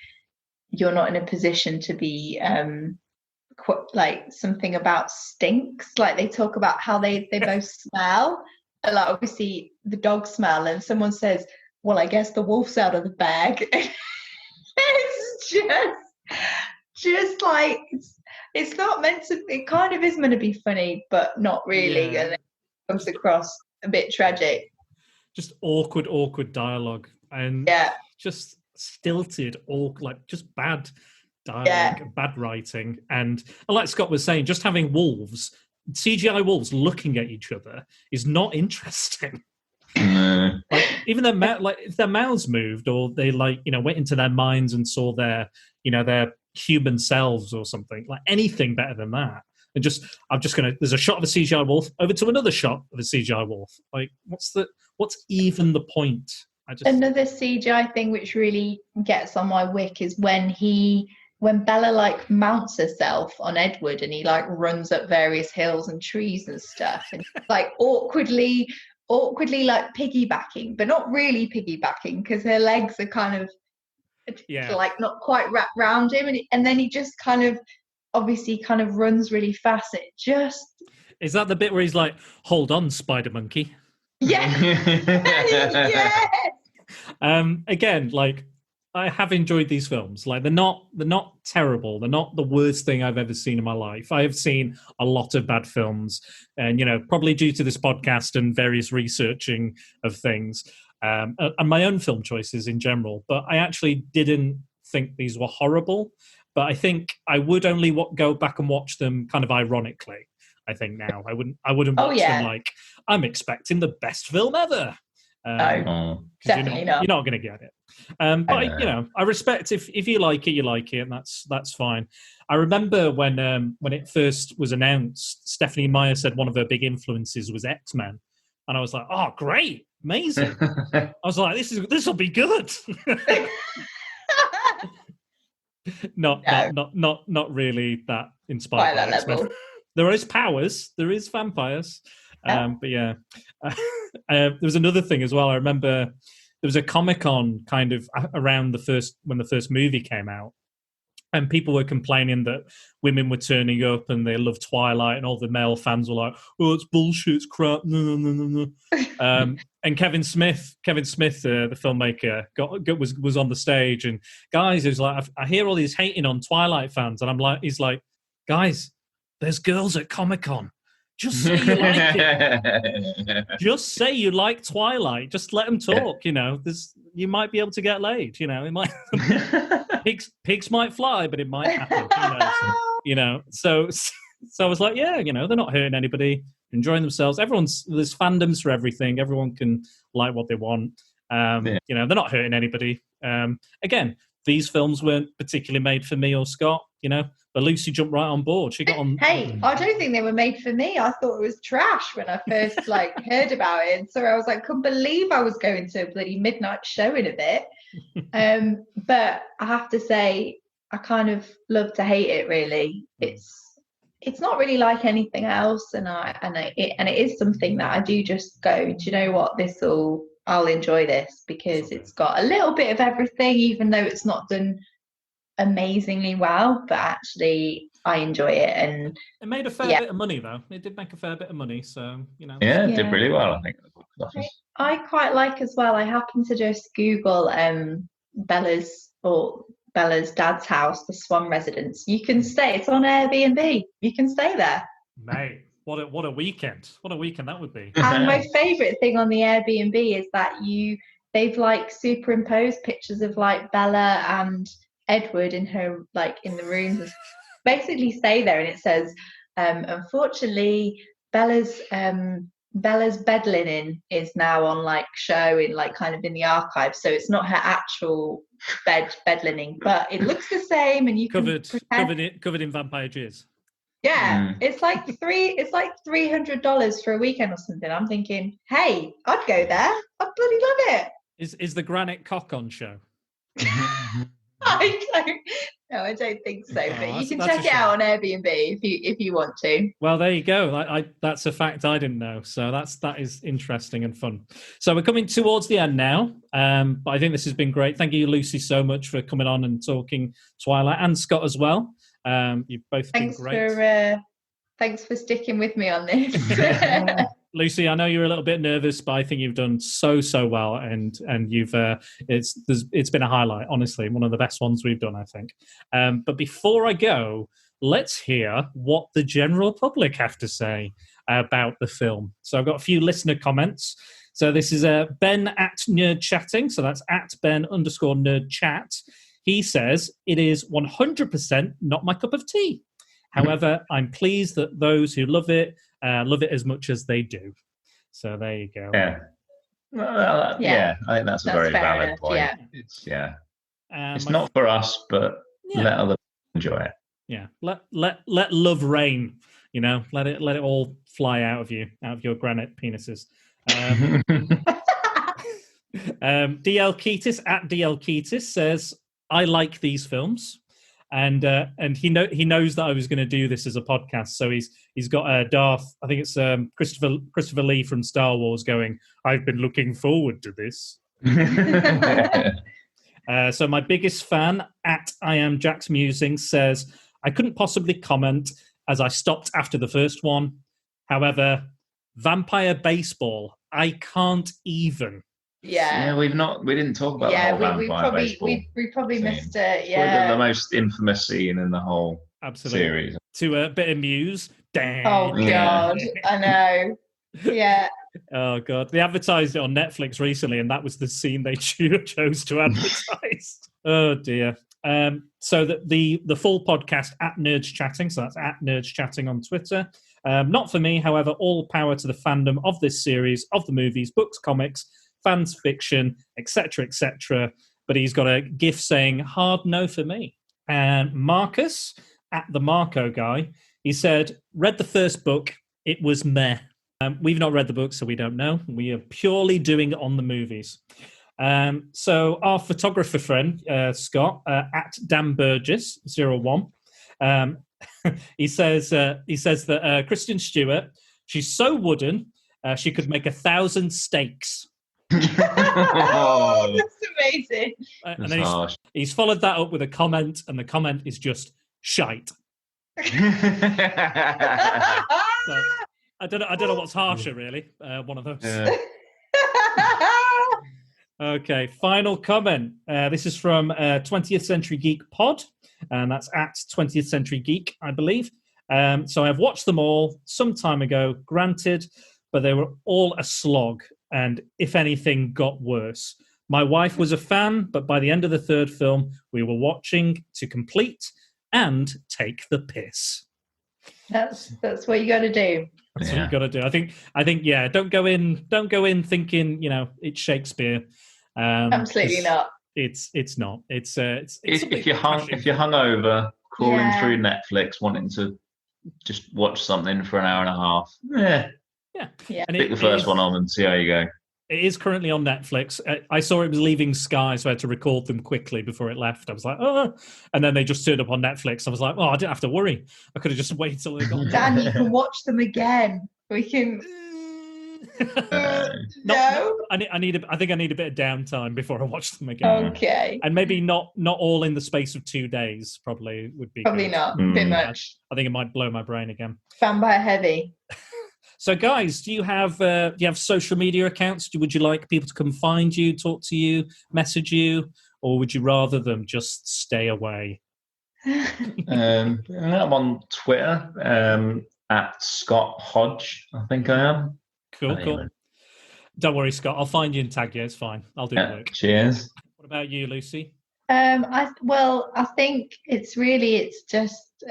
"You're not in a position to be like something about stinks." Like they talk about how they both smell. Like obviously the dog smell, and someone says, "Well, I guess the wolf's out of the bag." It's just like it's not meant to. It kind of is meant to be funny, but not really, and it comes across a bit tragic. Just awkward dialogue, and just stilted, just bad dialogue, bad writing. And like Scott was saying, just having CGI wolves looking at each other is not interesting. Like, even if their mouths moved, or they went into their minds and saw their human selves or something, like anything better than that. And there's a shot of a CGI wolf over to another shot of a CGI wolf. Like, what's even the point? Another CGI thing which really gets on my wick is when Bella like mounts herself on Edward, and he like runs up various hills and trees and stuff, and like awkwardly like piggybacking, but not really piggybacking because her legs are kind of like not quite wrapped around him, and then he just kind of runs really fast. It just is that the bit where he's like, "Hold on, Spider Monkey." Yeah. Again, like, I have enjoyed these films. Like, they're not terrible. They're not the worst thing I've ever seen in my life. I have seen a lot of bad films, and probably due to this podcast and various researching of things, and my own film choices in general. But I actually didn't think these were horrible. But I think I would only go back and watch them kind of ironically. I think now I wouldn't watch them like I'm expecting the best film ever. No, definitely not. You're not going to get it. But I respect if you like it, and that's fine. I remember when it first was announced, Stephanie Meyer said one of her big influences was X-Men, and I was like, oh, great, amazing. I was like, this will be good. Not really that inspired by X-Men. There is powers, there is vampires. But yeah, there was another thing as well. I remember there was a Comic-Con kind of around when the first movie came out, and people were complaining that women were turning up and they loved Twilight, and all the male fans were like, "Oh, it's bullshit, it's crap." No. And Kevin Smith, the filmmaker, was on the stage, and guys, it was like, I hear all these hating on Twilight fans, and he's like, guys, there's girls at Comic-Con. Just say you like it. Just say you like Twilight. Just let them talk. You might be able to get laid. It might pigs might fly, but it might happen. So I was like, yeah, they're not hurting anybody, enjoying themselves. There's fandoms for everything. Everyone can like what they want. They're not hurting anybody. Again, these films weren't particularly made for me or Scott. But Lucy jumped right on board. She got on. Hey, I don't think they were made for me. I thought it was trash when I first heard about it. So I was like, couldn't believe I was going to a bloody midnight showing of it. But I have to say, I kind of love to hate it. Really, it's not really like anything else, and it is something that I do just go, do you know what? I'll enjoy this because it's got a little bit of everything, even though it's not done amazingly well, but actually I enjoy it. And it made a fair bit of money, though. It did make a fair bit of money, so it did really well, I think. I quite like as well. I happened to just Google Bella's dad's house, the Swan residence. You can stay. It's on Airbnb. You can stay there. Mate, what a weekend! What a weekend that would be. And my favourite thing on the Airbnb is that they've superimposed pictures of Bella and Edward in her in the rooms. Basically stay there, and it says unfortunately Bella's Bella's bed linen is now on like show in like kind of in the archive, so it's not her actual bed linen, but it looks the same, and you can covered in vampire jizz. Yeah, it's like $300 for a weekend or something. I'm thinking, hey, I'd go there. I'd bloody love it. Is the granite cock on show? I don't think so. But you can check it out on Airbnb if you want to. Well, there you go. That's a fact I didn't know. So that is interesting and fun. So we're coming towards the end now. But I think this has been great. Thank you, Lucy, so much for coming on and talking Twilight, and Scott as well. You've both been great. Thanks for sticking with me on this. Lucy, I know you're a little bit nervous, but I think you've done so well, and you've it's been a highlight. Honestly, one of the best ones we've done, I think. But before I go, let's hear what the general public have to say about the film. So I've got a few listener comments. So this is Ben at Nerd Chatting. So that's at Ben_Nerd Chat. He says, it is 100% not my cup of tea. However, I'm pleased that those who love it as much as they do. So there you go. Yeah. Well, yeah, I think that's a very valid enough, point. Yeah. It's not for us, but let other people enjoy it. Yeah. Let love reign. You know, let it all fly out of your granite penises. DL Ketis at DL Ketis says, I like these films. And he knows that I was going to do this as a podcast, so he's got Darth. I think it's Christopher Lee from Star Wars going, I've been looking forward to this. So my biggest fan at I Am Jack's Musing says, I couldn't possibly comment as I stopped after the first one. However, Vampire Baseball, I can't even. Yeah, we didn't talk about the whole vampire baseball. We probably scene. missed it. Yeah, the most infamous scene in the whole series. To a bit of Muse. Damn. Oh God, I know. Yeah. Oh God, they advertised it on Netflix recently, and that was the scene they chose to advertise. Oh dear. So the full podcast at Nerds Chatting. So that's at Nerds Chatting on Twitter. Not for me, however. All power to the fandom of this series, of the movies, books, comics, fans fiction, etc. But he's got a gif saying hard no for me. And Marcus at the Marco guy, he said, read the first book, it was meh. We've not read the book, so we don't know. We are purely doing it on the movies. So our photographer friend Scott at Dan Burgess 01, he says that Kristen Stewart, she's so wooden she could make 1,000 steaks. Oh, that's amazing. And then he's followed that up with a comment, and the comment is just shite. So, I don't know what's harsher, really. One of those. Yeah. Okay, final comment. This is from 20th Century Geek Pod, and that's at 20th Century Geek, I believe. So I've watched them all some time ago, granted, but they were all a slog, and if anything, got worse. My wife was a fan, but by the end of the third film, we were watching to complete and take the piss. That's what you got to do. That's what you got to do. I think. Yeah. Don't go in thinking it's Shakespeare. Absolutely not. It's not. It's if you're hungover, crawling through Netflix, wanting to just watch something for an hour and a half. Yeah. And pick the first one on and see how you go. It is currently on Netflix. I saw it was leaving Sky, so I had to record them quickly before it left. I was like, oh, and then they just turned up on Netflix. I was like, oh, I didn't have to worry. I could have just waited till they got. Dan, you can watch them again. We can. No. I think I need a bit of downtime before I watch them again. Okay. And maybe not all in the space of 2 days. Probably would be. Probably good. not. Bit much. I think it might blow my brain again. Vampire heavy. So, guys, do you have social media accounts? Would you like people to come find you, talk to you, message you, or would you rather them just stay away? I'm on Twitter at Scott Hodge. I think I am. Cool. Don't worry, Scott. I'll find you and tag you. It's fine. I'll do the work. Cheers. What about you, Lucy? I think it's just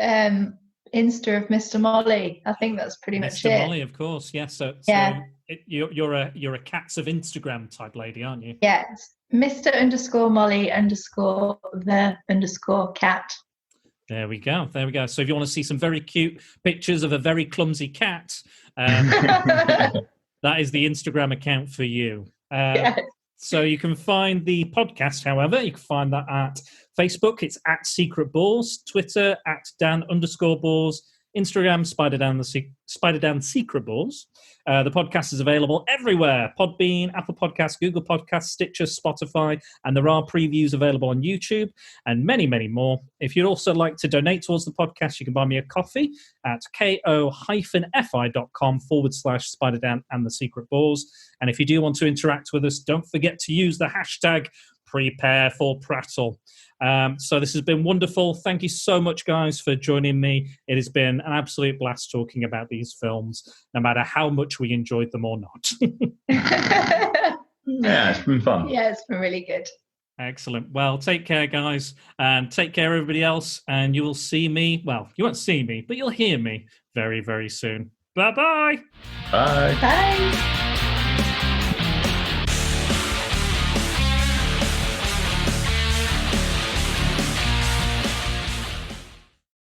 Insta of Mr. Molly. I think that's pretty much Mr. it. Molly, of course. Yes. So Yeah. you're a cats of Instagram type lady, aren't you? Yes. Mr. _ Molly _ cat. There we go. So if you want to see some very cute pictures of a very clumsy cat, that is the Instagram account for you. Yes. So you can find the podcast, however, you can find that at Facebook, it's at Secret Balls, Twitter at Dan_Balls, Instagram, Spider-Dan Secret Balls. The podcast is available everywhere: Podbean, Apple Podcasts, Google Podcasts, Stitcher, Spotify, and there are previews available on YouTube and many, many more. If you'd also like to donate towards the podcast, you can buy me a coffee at ko-fi.com/Spider-Dan and the Secret Balls. And if you do want to interact with us, don't forget to use the hashtag Prepare for Prattle. So this has been wonderful. Thank you so much, guys, for joining me. It has been an absolute blast talking about these films, no matter how much we enjoyed them or not. Yeah, it's been fun. Yeah, it's been really good. Excellent. Well, take care, guys, and take care, everybody else. And you will see me. Well, you won't see me, but you'll hear me very, very soon. Bye-bye. Bye. Bye.